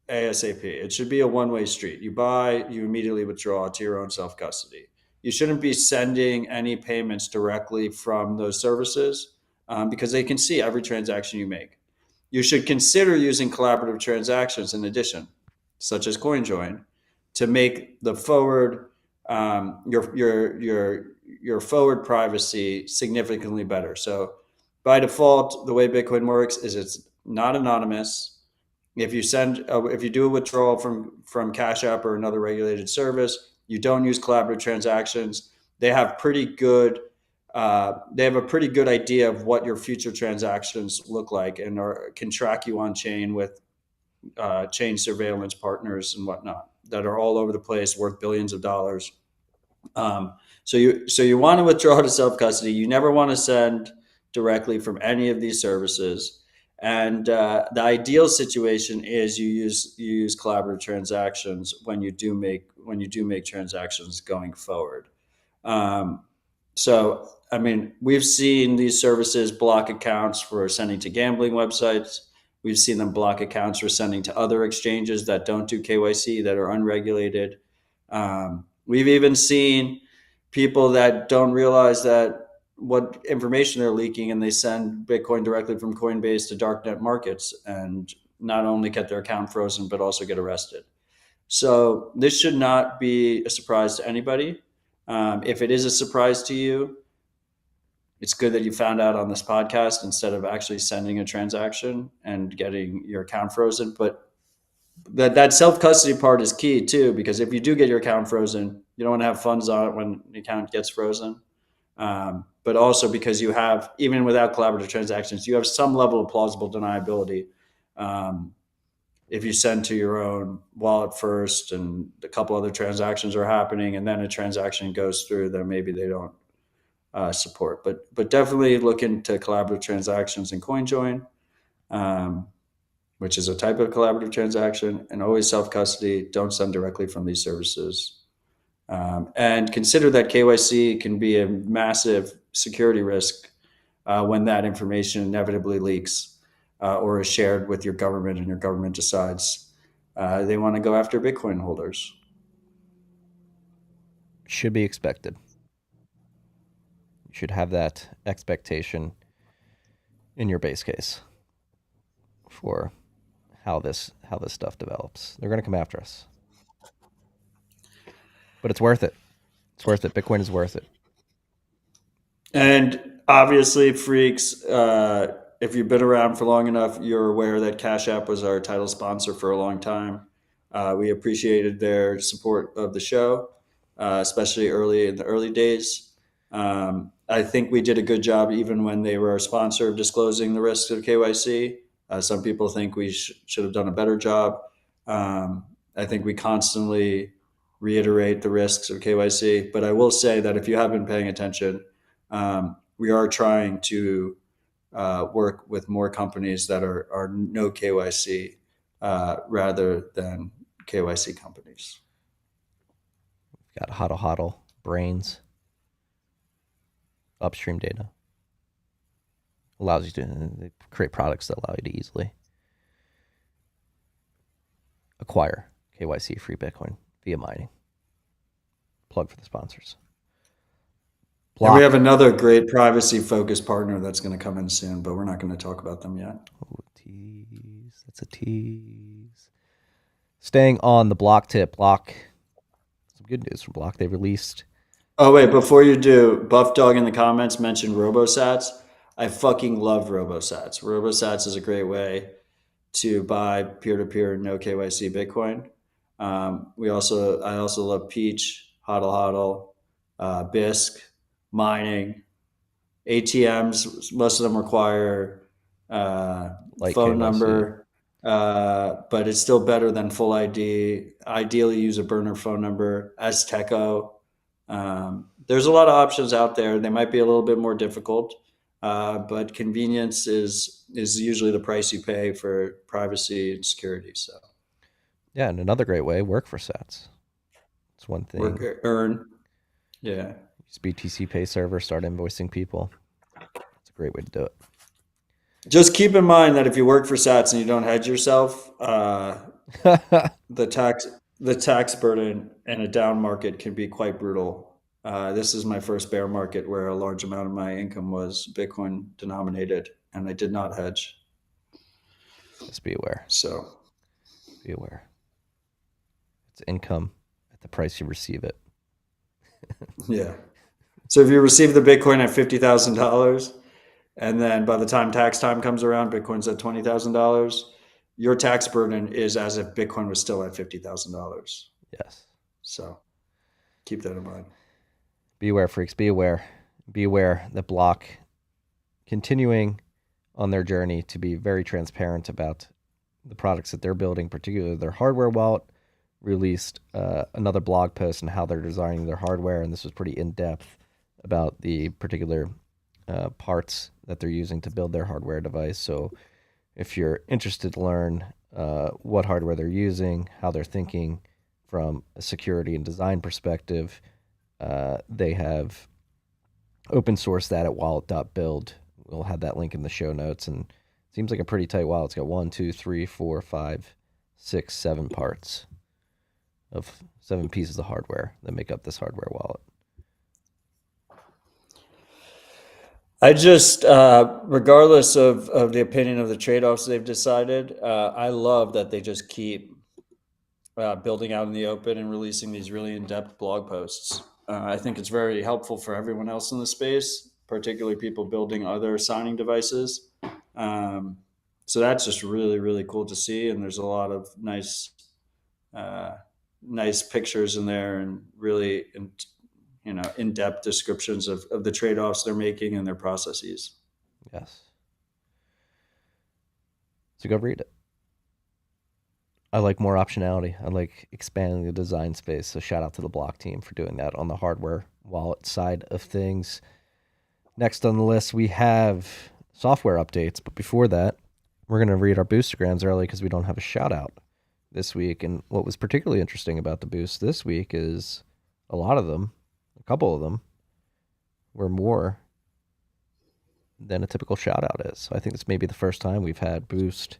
ASAP. It should be a one-way street. You buy, you immediately withdraw to your own self-custody. You shouldn't be sending any payments directly from those services because they can see every transaction you make. You should consider using collaborative transactions in addition, such as CoinJoin, to make the forward your forward privacy significantly better. So by default, the way Bitcoin works is it's not anonymous. If you do a withdrawal from Cashapp or another regulated service, you don't use collaborative transactions. They have a pretty good idea of what your future transactions look like and can track you on chain with chain surveillance partners and whatnot that are all over the place, worth billions of dollars. So you want to withdraw to self custody. You never want to send directly from any of these services. And the ideal situation is you use collaborative transactions when you do make transactions going forward. So I mean, we've seen these services block accounts for sending to gambling websites. We've seen them block accounts for sending to other exchanges that don't do KYC, that are unregulated. We've even seen people that don't realize that what information they're leaking, and they send Bitcoin directly from Coinbase to darknet markets and not only get their account frozen, but also get arrested. So this should not be a surprise to anybody. If it is a surprise to you, it's good that you found out on this podcast instead of actually sending a transaction and getting your account frozen. But that self-custody part is key too, because if you do get your account frozen, you don't want to have funds on it when the account gets frozen. But also because you have, even without collaborative transactions, you have some level of plausible deniability. If you send to your own wallet first and a couple other transactions are happening and then a transaction goes through, then maybe they don't support. But definitely look into collaborative transactions in CoinJoin, which is a type of collaborative transaction, and always self-custody. Don't send directly from these services. And consider that KYC can be a massive security risk when that information inevitably leaks or is shared with your government and your government decides they want to go after Bitcoin holders. Should be expected. You should have that expectation in your base case for how this stuff develops. They're going to come after us. But it's worth it. It's worth it. Bitcoin is worth it. And obviously, freaks, if you've been around for long enough, you're aware that Cashapp was our title sponsor for a long time. We appreciated their support of the show, especially in the early days. I think we did a good job even when they were our sponsor of disclosing the risks of KYC. Some people think we should have done a better job. I think we constantly reiterate the risks of KYC, but I will say that if you have been paying attention, we are trying to work with more companies that are no KYC rather than KYC companies. We've got HodlHodl, Braiins, upstream data. Allows you to create products that allow you to easily acquire KYC free Bitcoin via mining. Plug for the sponsors. And we have another great privacy focused partner that's going to come in soon, but we're not going to talk about them yet. Oh, tease. That's a tease. Staying on the Block tip, Block. Some good news from Block. They released. Oh, wait, before you do, Buff Dog in the comments mentioned RoboSats. I fucking love RoboSats. RoboSats is a great way to buy peer-to-peer no KYC Bitcoin. I also love Peach, HodlHodl, Bisq, mining, ATMs. Most of them require phone KYC number, but it's still better than full ID. Ideally, use a burner phone number. Azteco. There's a lot of options out there. They might be a little bit more difficult. but convenience is usually the price you pay for privacy and security. So Yeah, and another great way, work for sats. It's one thing. work, earn. Yeah. Use BTC Pay server, start invoicing people. It's a great way to do it. Just keep in mind that if you work for sats and you don't hedge yourself, the tax burden in a down market can be quite brutal. This is my first bear market where a large amount of my income was Bitcoin denominated, and I did not hedge. Just be aware. So be aware. It's income at the price you receive it. Yeah. So if you receive the Bitcoin at $50,000, and then by the time tax time comes around, Bitcoin's at $20,000, your tax burden is as if Bitcoin was still at $50,000. Yes. So keep that in mind. Be aware, freaks. Be aware. Be aware that Block, continuing on their journey to be very transparent about the products that they're building, particularly their hardware wallet, released another blog post on how they're designing their hardware, and this was pretty in-depth about the particular parts that they're using to build their hardware device. So if you're interested to learn what hardware they're using, how they're thinking from a security and design perspective, they have open sourced that at wallet.build. We'll have that link in the show notes, and it seems like a pretty tight wallet. It's got 1, 2, 3, 4, 5, 6, 7 parts of 7 pieces of hardware that make up this hardware wallet. I just, regardless of the opinion of the trade-offs they've decided, I love that they just keep building out in the open and releasing these really in-depth blog posts. I think it's very helpful for everyone else in the space, particularly people building other signing devices. So that's just really, really cool to see. And there's a lot of nice pictures in there, and really in-depth descriptions of the trade-offs they're making and their processes. Yes. So go read it. I like more optionality. I like expanding the design space. So shout out to the Block team for doing that on the hardware wallet side of things. Next on the list, we have software updates. But before that, we're going to read our Boostagrams early because we don't have a shout out this week. And what was particularly interesting about the boost this week is a couple of them were more than a typical shout out is. So I think this may be the first time we've had boost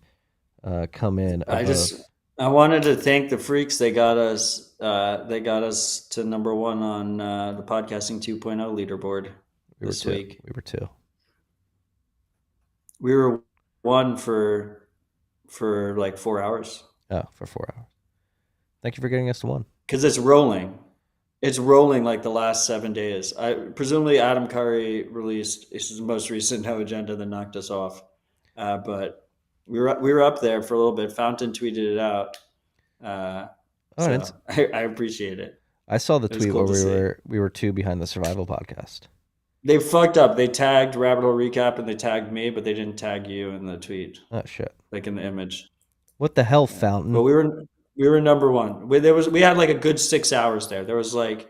come in. I wanted to thank the freaks. They got us to number 1 on the Podcasting 2.0 leaderboard this week. We were 2. We were 1 for like 4 hours. Oh, for 4 hours. Thank you for getting us to 1. Because it's rolling. It's rolling like the last 7 days. Presumably Adam Curry released his most recent No Agenda that knocked us off. But we were up there for a little bit. Fountain tweeted it out. I appreciate it. I saw the tweet where we were 2 behind the Survival podcast. They fucked up. They tagged Rabbit Hole Recap and they tagged me, but they didn't tag you in the tweet. Oh shit! Like in the image. What the hell, Fountain? But we were number 1. We had like a good 6 hours there. There was like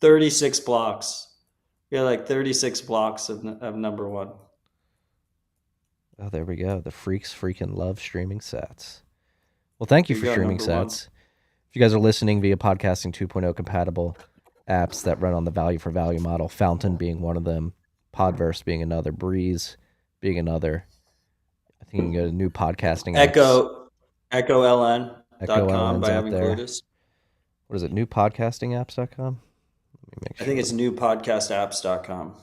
36 blocks. We had like 36 blocks of number 1. Oh, there we go. The freaks freaking love streaming sats. Well, thank you for streaming sats. If you guys are listening via Podcasting 2.0 compatible apps that run on the value for value model, Fountain being one of them, Podverse being another, Breeze being another. I think you can go to new podcasting apps. EchoLN.com by Evan Clutis. What is it? Newpodcastingapps.com? I think it's newpodcastapps.com.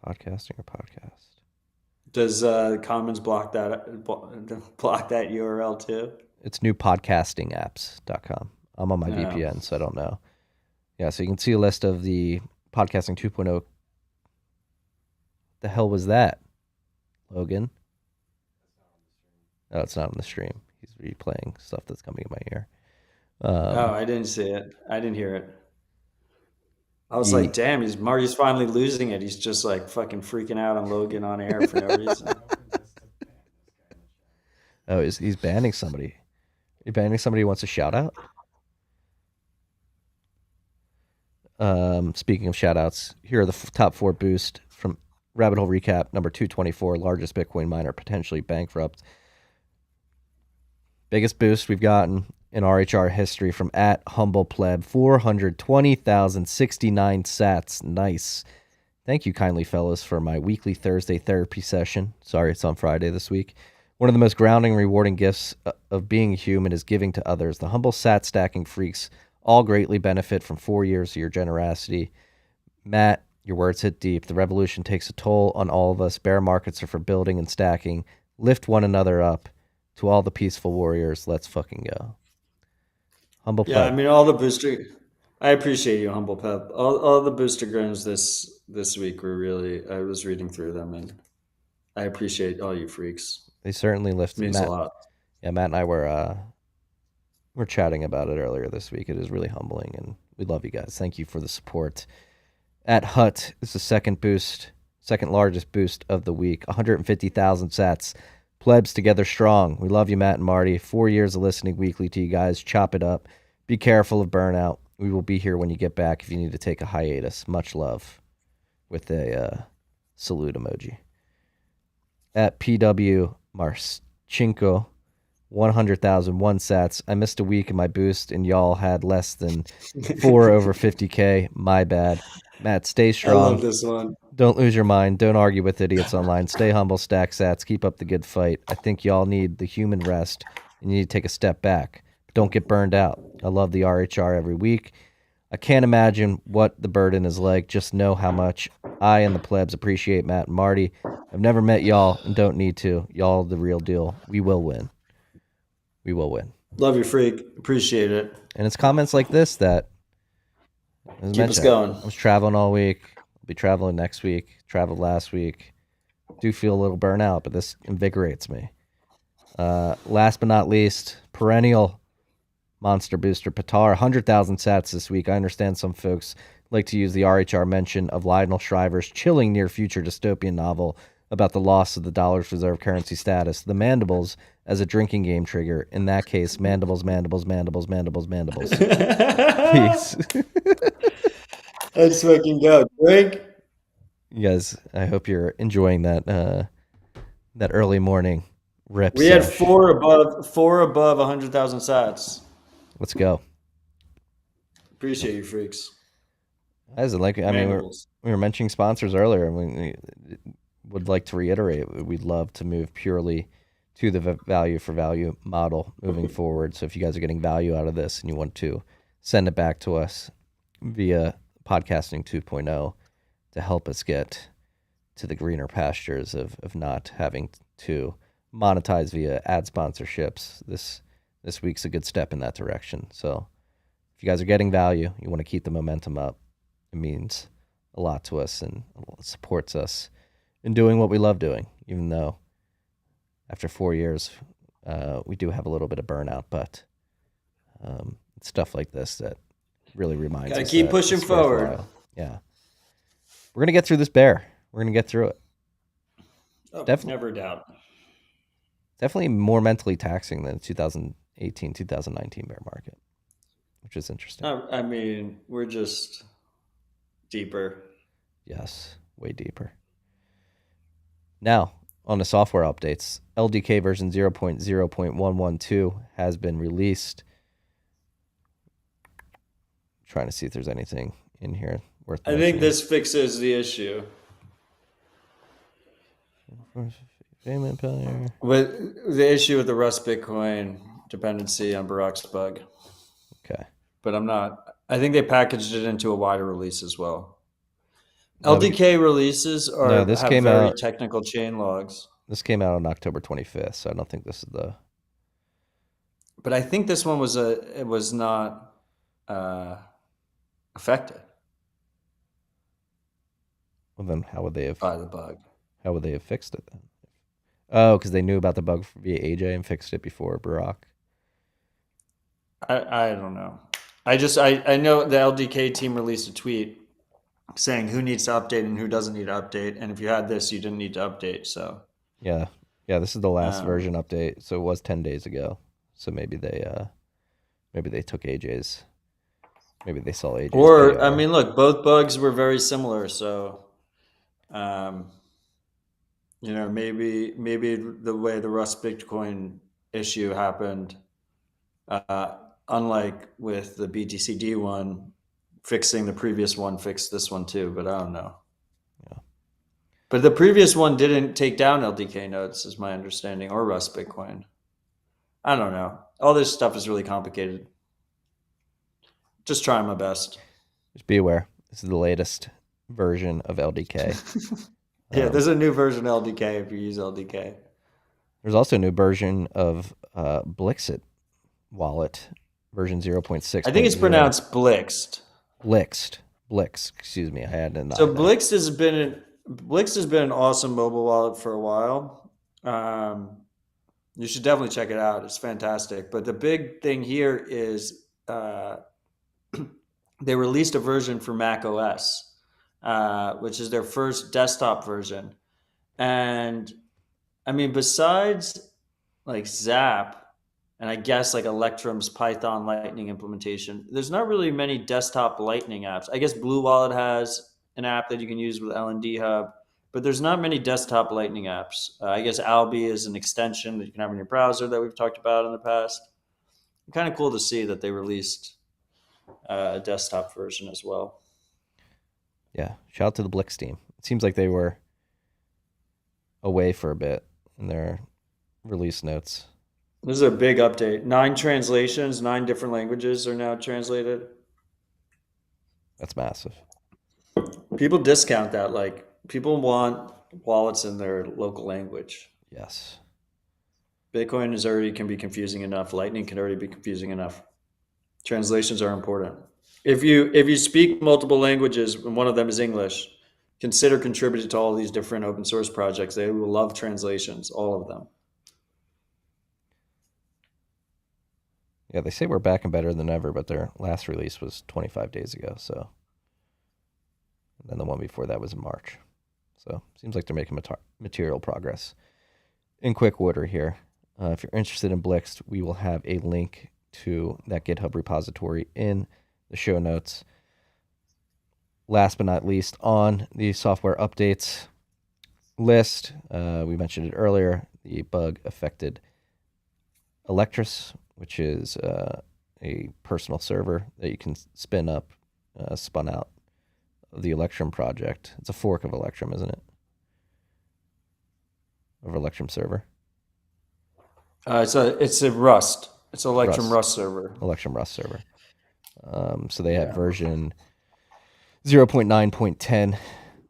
Podcasting or podcast? Does Commons block that URL too? It's newpodcastingapps.com. I'm on my VPN, so I don't know. Yeah, so you can see a list of the Podcasting 2.0. The hell was that, Logan? Oh, it's not on the stream. He's replaying stuff that's coming in my ear. I didn't see it. I didn't hear it. I was like, damn, Marty's finally losing it. He's just like fucking freaking out on Logan on air for no reason. Oh, he's banning somebody. He's banning somebody who wants a shout out? Speaking of shout outs, here are the top 4 boosts from Rabbit Hole Recap. Number 224, largest Bitcoin miner potentially bankrupt. Biggest boost we've gotten in RHR history from @HumblePleb, 420,069 sats. Nice. Thank you kindly, fellas, for my weekly Thursday therapy session. Sorry, it's on Friday this week. One of the most grounding and rewarding gifts of being a human is giving to others. The humble sat stacking freaks all greatly benefit from 4 years of your generosity. Matt, your words hit deep. The revolution takes a toll on all of us. Bear markets are for building and stacking. Lift one another up. To all the peaceful warriors, let's fucking go. Humble Yeah, Pep. I mean, all the booster. I appreciate you, Humble Pep. All the boostergrams this week were really. I was reading through them, and I appreciate all you freaks. They certainly lifted. It means a lot. Yeah, Matt and I were chatting about it earlier this week. It is really humbling, and we love you guys. Thank you for the support. @Hut is the second largest boost of the week. 150,000 sats. Plebs together strong. We love you, Matt and Marty. 4 years of listening weekly to you guys. Chop it up. Be careful of burnout. We will be here when you get back if you need to take a hiatus. Much love. With a salute emoji. @PW Marchenko, 100,001 sats. I missed a week in my boost, and y'all had less than 4 over 50K. My bad. Matt, stay strong. I love this one. Don't lose your mind. Don't argue with idiots online. Stay humble, stack sats. Keep up the good fight. I think y'all need the human rest, and you need to take a step back. But don't get burned out. I love the RHR every week. I can't imagine what the burden is like. Just know how much I and the plebs appreciate Matt and Marty. I've never met y'all and don't need to. Y'all are the real deal. We will win. We will win. Love you, freak. Appreciate it. And it's comments like this that keep us going. I was traveling all week. I'll be traveling next week. Traveled last week. Do feel a little burnout, but this invigorates me. Last but not least, perennial monster booster Patar, 100,000 sats this week. I understand some folks like to use the RHR mention of Lionel Shriver's chilling near future dystopian novel about the loss of the dollar's reserve currency status, the Mandibles, as a drinking game trigger. In that case, Mandibles. Peace. Let's fucking go. Drink. You guys, I hope you're enjoying that that early morning rip. We had four above 100,000 sats. Let's go. Appreciate you, freaks. As like, I mean, we were mentioning sponsors earlier, and we would like to reiterate, we'd love to move purely to the value for value model moving forward. So if you guys are getting value out of this and you want to send it back to us via Podcasting 2.0 to help us get to the greener pastures of not having to monetize via ad sponsorships, this week's a good step in that direction. So if you guys are getting value, you want to keep the momentum up, it means a lot to us and supports us in doing what we love doing, even though after 4 years, we do have a little bit of burnout, but it's stuff like this that really reminds us. Gotta keep pushing forward. Yeah. We're going to get through this bear. We're going to get through it. Oh, never doubt. Definitely more mentally taxing than 2018, 2019 bear market, which is interesting. I mean, we're just deeper. Yes, way deeper. Now, on the software updates, LDK version 0.0.112 has been released. Trying to see if there's anything in here worth mentioning. I think this fixes the issue. With the issue with the Rust Bitcoin dependency on Burak's bug. Okay. But I think they packaged it into a wider release as well. LDK releases have very technical chain logs. This came out on October 25th, so I don't think this is the... But I think this one was not affected. Well, then how would they have... By the bug. How would they have fixed it then? Oh, because they knew about the bug via AJ and fixed it before Burak. I don't know. I know the LDK team released a tweet saying who needs to update and who doesn't need to update, and if you had this, you didn't need to update. So yeah, this is the last version update, so it was 10 days ago. So maybe they took AJ's Maybe they saw AJ's Or, I PR. mean, look, both bugs were very similar. So, um, maybe the way the Rust Bitcoin issue happened, unlike with the BTCD one, fixing the previous one fixed this one too, but I don't know. Yeah. But the previous one didn't take down LDK nodes, is my understanding, or Rust Bitcoin. I don't know. All this stuff is really complicated. Just trying my best. Just be aware. This is the latest version of LDK. Yeah, there's a new version of LDK if you use LDK. There's also a new version of Blixt wallet, version 0.6. I think it's pronounced Blixt. Blixt. Excuse me. I had to. So Blixt has been an awesome mobile wallet for a while. You should definitely check it out. It's fantastic. But the big thing here is they released a version for Mac OS, which is their first desktop version. And I mean, besides like Zap and I guess like Electrum's Python Lightning implementation, there's not really many desktop Lightning apps. I guess Blue Wallet has an app that you can use with LND Hub, but there's not many desktop Lightning apps. I guess Albi is an extension that you can have in your browser that we've talked about in the past. Kind of cool to see that they released a desktop version as well. Yeah, shout out to the Blixt team. It seems like they were away for a bit in their release notes. This is a big update. 9 translations, 9 different languages are now translated. That's massive. People discount that. Like, people want wallets in their local language. Yes. Bitcoin can be confusing enough. Lightning can already be confusing enough. Translations are important. If you speak multiple languages and one of them is English, consider contributing to all these different open source projects. They will love translations, all of them. Yeah, they say we're back and better than ever, but their last release was 25 days ago. So, and then the one before that was in March. So, seems like they're making material progress. In quick order here, if you're interested in Blixt, we will have a link to that GitHub repository in the show notes. Last but not least, on the software updates list, we mentioned it earlier, the bug affected Electrs, which is a personal server that you can spin up, spun out of the Electrum project. It's a fork of Electrum, isn't it? Of Electrum server. It's a Rust. It's Electrum Rust server. Electrum Rust server. So they had version 0.9.10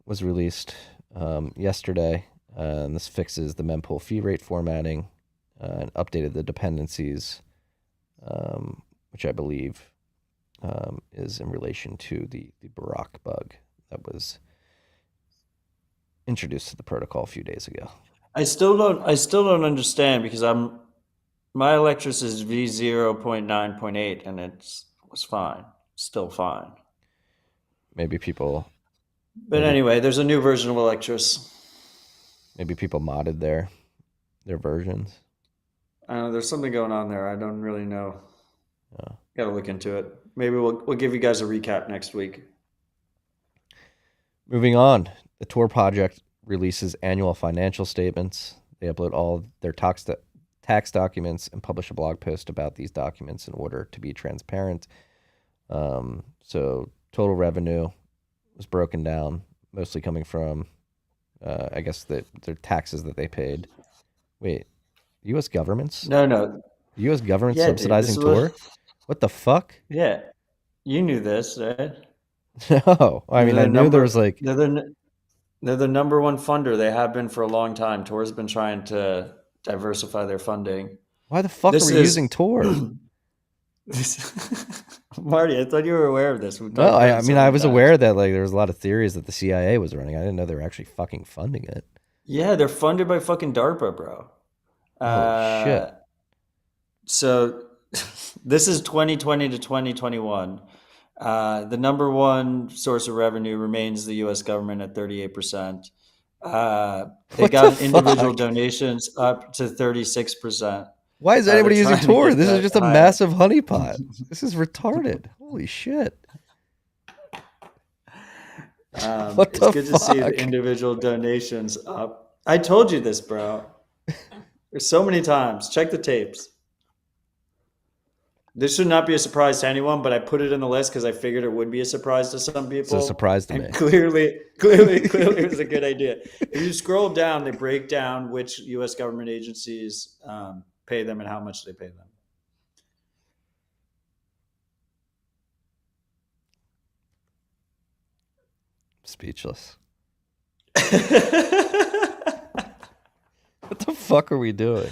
was released yesterday, and this fixes the mempool fee rate formatting and updated the dependencies, which I believe is in relation to the Burak bug that was introduced to the protocol a few days ago. I still don't understand because my Electrs is v0.9.8 and it was fine, still fine. Maybe people. But anyway, there's a new version of Electrs. Maybe people modded their versions. I don't know. There's something going on there. I don't really know. Got to look into it. Maybe we'll give you guys a recap next week. Moving on, the Tor project releases annual financial statements. They upload all their tax documents and publish a blog post about these documents in order to be transparent. So total revenue was broken down, mostly coming from, I guess, their taxes that they paid. Wait, U.S. governments? No. U.S. government subsidizing Tor? What the fuck? Yeah, you knew this, right? No, I mean, I knew there was like... They're the number one funder. They have been for a long time. Tor's been trying to diversify their funding. Why the fuck are we using Tor? Marty, I thought you were aware of this. No, I mean, I was aware that like there was a lot of theories that the CIA was running. I didn't know they were actually fucking funding it. Yeah, they're funded by fucking DARPA, bro. Oh, shit. So this is 2020 to 2021. The number one source of revenue remains the U.S. government at 38%. They got individual donations up to 36%. Why is they're anybody using trying to Tor? get This is that just a higher. massive honeypot. This is retarded. Holy shit. What It's the good to see the fuck? individual donations up. I told you this, bro. There's so many times. Check the tapes. This should not be a surprise to anyone, but I put it in the list because I figured it would be a surprise to some people. It's a surprise to and me. Clearly, it was a good idea. If you scroll down, they break down which U.S. government agencies pay them and how much they pay them. Speechless. What the fuck are we doing?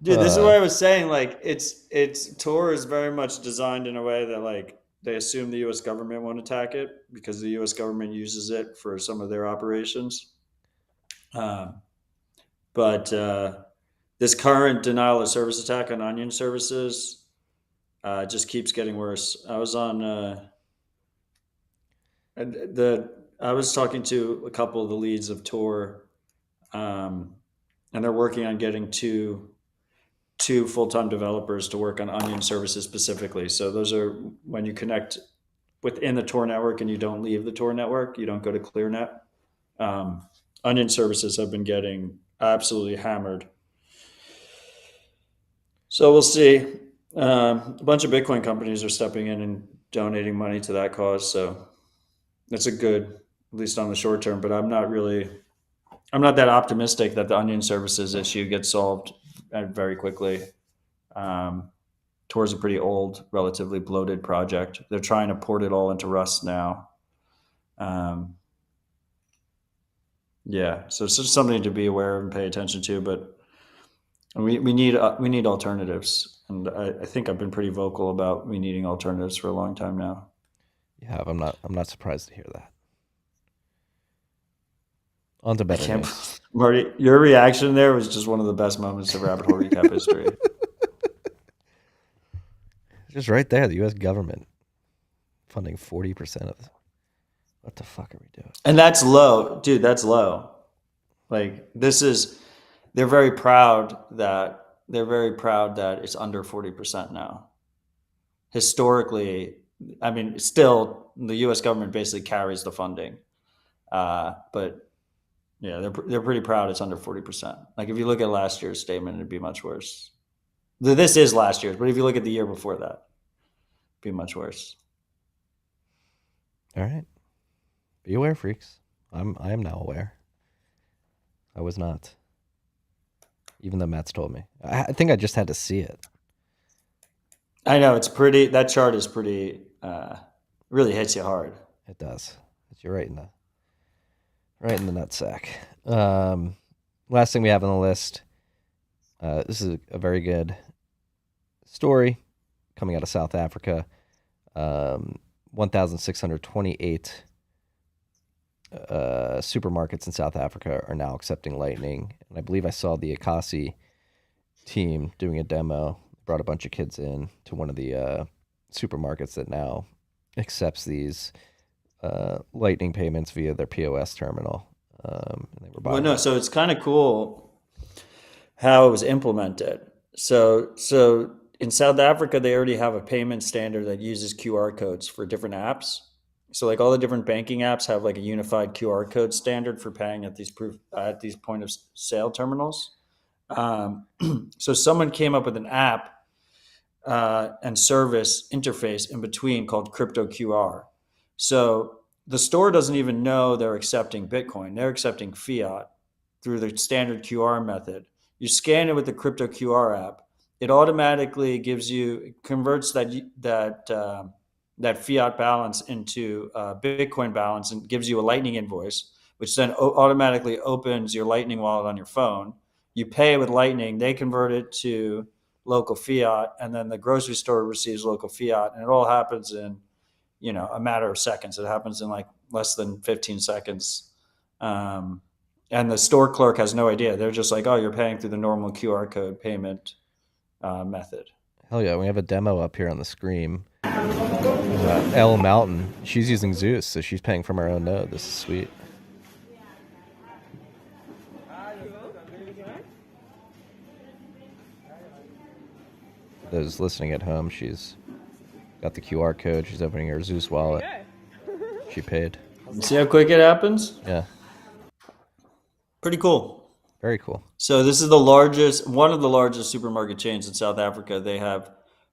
Dude, this is what I was saying. Like, it's Tor is very much designed in a way that like they assume the U.S. government won't attack it because the U.S. government uses it for some of their operations. But this current denial of service attack on Onion services just keeps getting worse. I was on I was talking to a couple of the leads of Tor, and they're working on getting two full-time developers to work on Onion services specifically. So those are when you connect within the Tor network and you don't leave the Tor network, you don't go to ClearNet. Onion services have been getting absolutely hammered. So we'll see. A bunch of Bitcoin companies are stepping in and donating money to that cause. So that's a good, at least on the short term, but I'm not that optimistic that the Onion services issue gets solved very quickly. Tor's a pretty old, relatively bloated project. They're trying to port it all into Rust now. Yeah, so it's just something to be aware of and pay attention to. But we need alternatives, and I think I've been pretty vocal about me needing alternatives for a long time now. Yeah, I'm not surprised to hear that. On to better news. Marty, your reaction there was just one of the best moments of Rabbit Hole Recap history. Just right there, the U.S. government funding 40% of it. What the fuck are we doing? And that's low, dude. That's low. Like they're very proud that it's under 40% now. Historically, I mean, still the U.S. government basically carries the funding, but yeah, they're pretty proud it's under 40%. Like if you look at last year's statement, it'd be much worse. This is last year's, but if you look at the year before that, it'd be much worse. All right. Be aware, freaks. I am now aware. I was not. Even though Matt's told me. I think I just had to see it. I know, it's pretty, that chart is pretty, really hits you hard. It does. You're right in the nutsack. Last thing we have on the list. This is a very good story coming out of South Africa. 1,628 supermarkets in South Africa are now accepting Lightning. And I believe I saw the Akasi team doing a demo, brought a bunch of kids in to one of the supermarkets that now accepts these Lightning payments via their POS terminal. And they were buying so it's kind of cool how it was implemented. So in South Africa, they already have a payment standard that uses QR codes for different apps. So like all the different banking apps have like a unified QR code standard for paying at these point of sale terminals. So someone came up with an app and service interface in between called crypto QR. So the store doesn't even know they're accepting Bitcoin. They're accepting fiat through the standard QR method. You scan it with the crypto QR app. It automatically converts that fiat balance into Bitcoin balance and gives you a Lightning invoice, which then automatically opens your Lightning wallet on your phone. You pay with Lightning, they convert it to local fiat, and then the grocery store receives local fiat, and it all happens in, a matter of seconds. It happens in like less than 15 seconds. And the store clerk has no idea. They're just like, oh, you're paying through the normal QR code payment method. Hell yeah, we have a demo up here on the screen. L Mountain, she's using Zeus, so she's paying from her own node. This is sweet. those listening at home, she's got the QR code. She's opening her Zeus wallet. She paid. See how quick it happens? Yeah. Pretty cool. Very cool. So this is one of the largest supermarket chains in South Africa. They have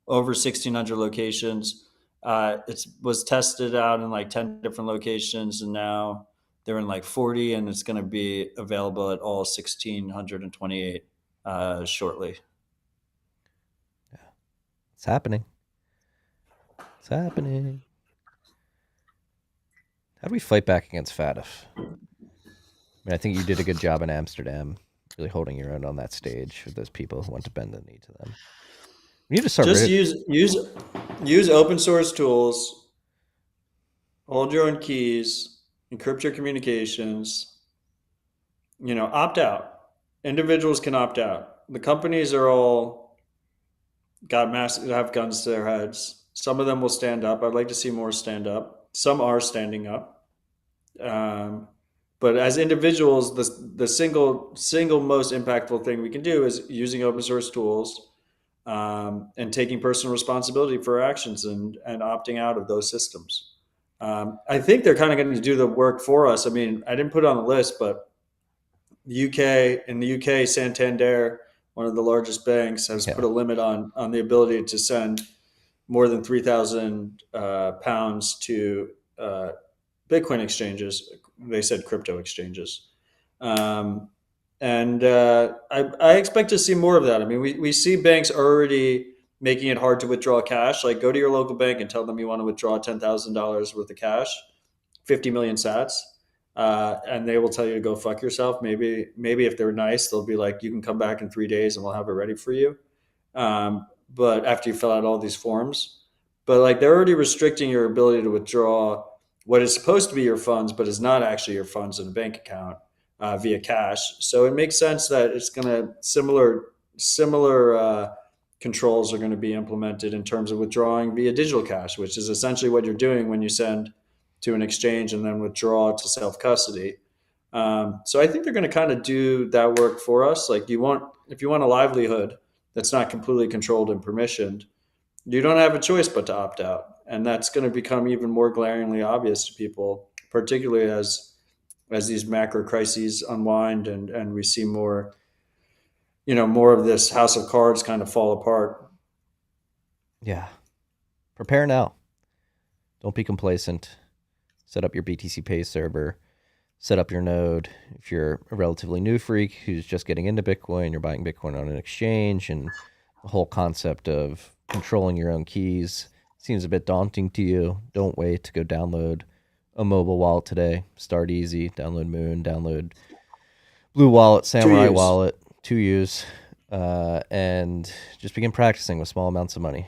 over 1,600 locations. It was tested out in like 10 different locations, and now they're in like 40, and it's going to be available at all 1,628 shortly. Yeah. It's happening. It's happening. How do we fight back against FATF? I mean, I think you did a good job in Amsterdam, really holding your own on that stage with those people who want to bend the knee to them. We need to start just use open source tools, hold your own keys, encrypt your communications. Opt out. Individuals can opt out. The companies are all have guns to their heads. Some of them will stand up. I'd like to see more stand up. Some are standing up. But as individuals, the single most impactful thing we can do is using open source tools, and taking personal responsibility for our actions and opting out of those systems. I think they're kind of going to do the work for us. I mean, I didn't put it on the list, but in the UK, Santander, one of the largest banks, has put a limit on the ability to send more than £3,000 to Bitcoin exchanges. They said crypto exchanges. And I expect to see more of that. I mean, we see banks already making it hard to withdraw cash. Like, go to your local bank and tell them you want to withdraw $10,000 worth of cash, 50 million sats, and they will tell you to go fuck yourself. Maybe if they're nice, they'll be like, you can come back in 3 days and we'll have it ready for you. But after you fill out all these forms, but like, they're already restricting your ability to withdraw what is supposed to be your funds, but is not actually your funds in a bank account, via cash. So it makes sense that it's going to similar controls are going to be implemented in terms of withdrawing via digital cash, which is essentially what you're doing when you send to an exchange and then withdraw to self-custody. So I think they're going to kind of do that work for us. Like, if you want a livelihood that's not completely controlled and permissioned, you don't have a choice but to opt out. And that's going to become even more glaringly obvious to people, particularly as these macro crises unwind and we see more of this house of cards kind of fall apart. Yeah. Prepare now. Don't be complacent. Set up your BTC Pay server. Set up your node. If you're a relatively new freak who's just getting into Bitcoin, you're buying Bitcoin on an exchange, and the whole concept of controlling your own keys seems a bit daunting to you, don't wait to go download a mobile wallet today. Start easy. Download Moon, download Blue Wallet, Samurai Wallet, 2 use, and just begin practicing with small amounts of money.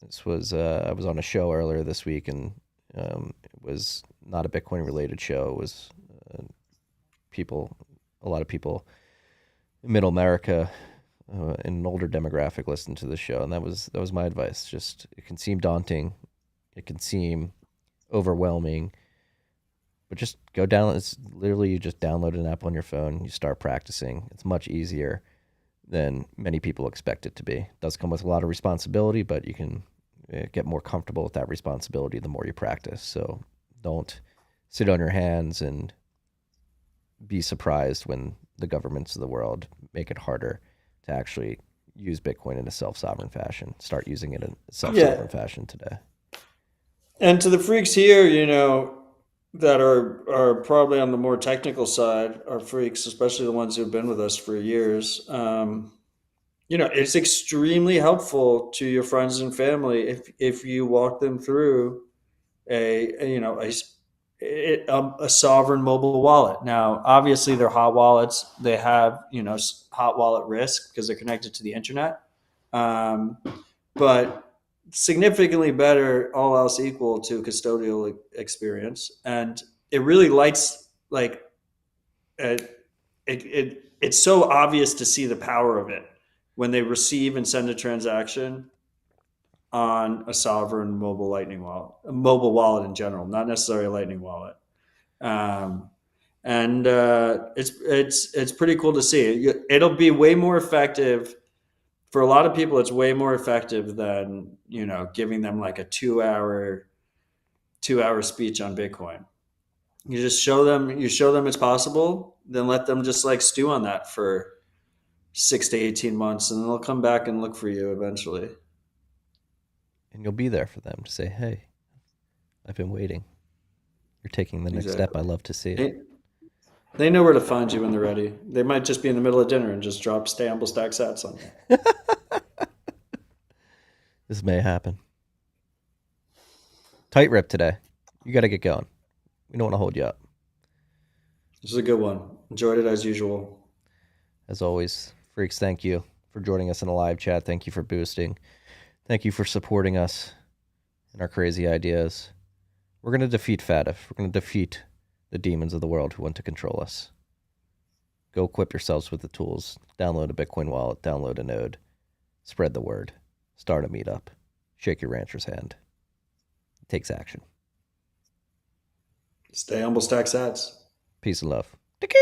This was I was on a show earlier this week, and it was not a Bitcoin related show. It was a lot of people in Middle America, in an older demographic, listened to the show, and that was my advice. Just, it can seem daunting, it can seem overwhelming, but just go down. It's literally, you just download an app on your phone, you start practicing. It's much easier than many people expect it to be. It does come with a lot of responsibility, but you can get more comfortable with that responsibility the more you practice. So don't sit on your hands and be surprised when the governments of the world make it harder to actually use Bitcoin in a self-sovereign fashion. Start using it in a self-sovereign fashion today. And to the freaks here, that are probably on the more technical side, are freaks, especially the ones who've been with us for years. It's extremely helpful to your friends and family if you walk them through a sovereign mobile wallet. Now, obviously, they're hot wallets. They have hot wallet risk because they're connected to the internet, but significantly better, all else equal, to custodial experience. And it really lights, like, it's so obvious to see the power of it when they receive and send a transaction on a sovereign mobile Lightning wallet, a mobile wallet in general, not necessarily a Lightning wallet. It's pretty cool to see. It'll be way more effective for a lot of people, it's way more effective than, you know, giving them like a 2 hour speech on Bitcoin. You show them it's possible, then let them just like stew on that for 6 to 18 months, and they'll come back and look for you eventually. And you'll be there for them to say, hey, I've been waiting. You're taking the next step. I love to see it. They know where to find you when they're ready. They might just be in the middle of dinner and just drop stamble stack sats on you. This may happen. Tight rip today. You got to get going. We don't want to hold you up. This is a good one. Enjoyed it as usual. As always, freaks, thank you for joining us in a live chat. Thank you for boosting. Thank you for supporting us in our crazy ideas. We're going to defeat FATF. We're going to defeat the demons of the world who want to control us. Go equip yourselves with the tools. Download a Bitcoin wallet. Download a node. Spread the word. Start a meetup. Shake your rancher's hand. It takes action. Stay humble, stack sats. Peace and love. Tacky.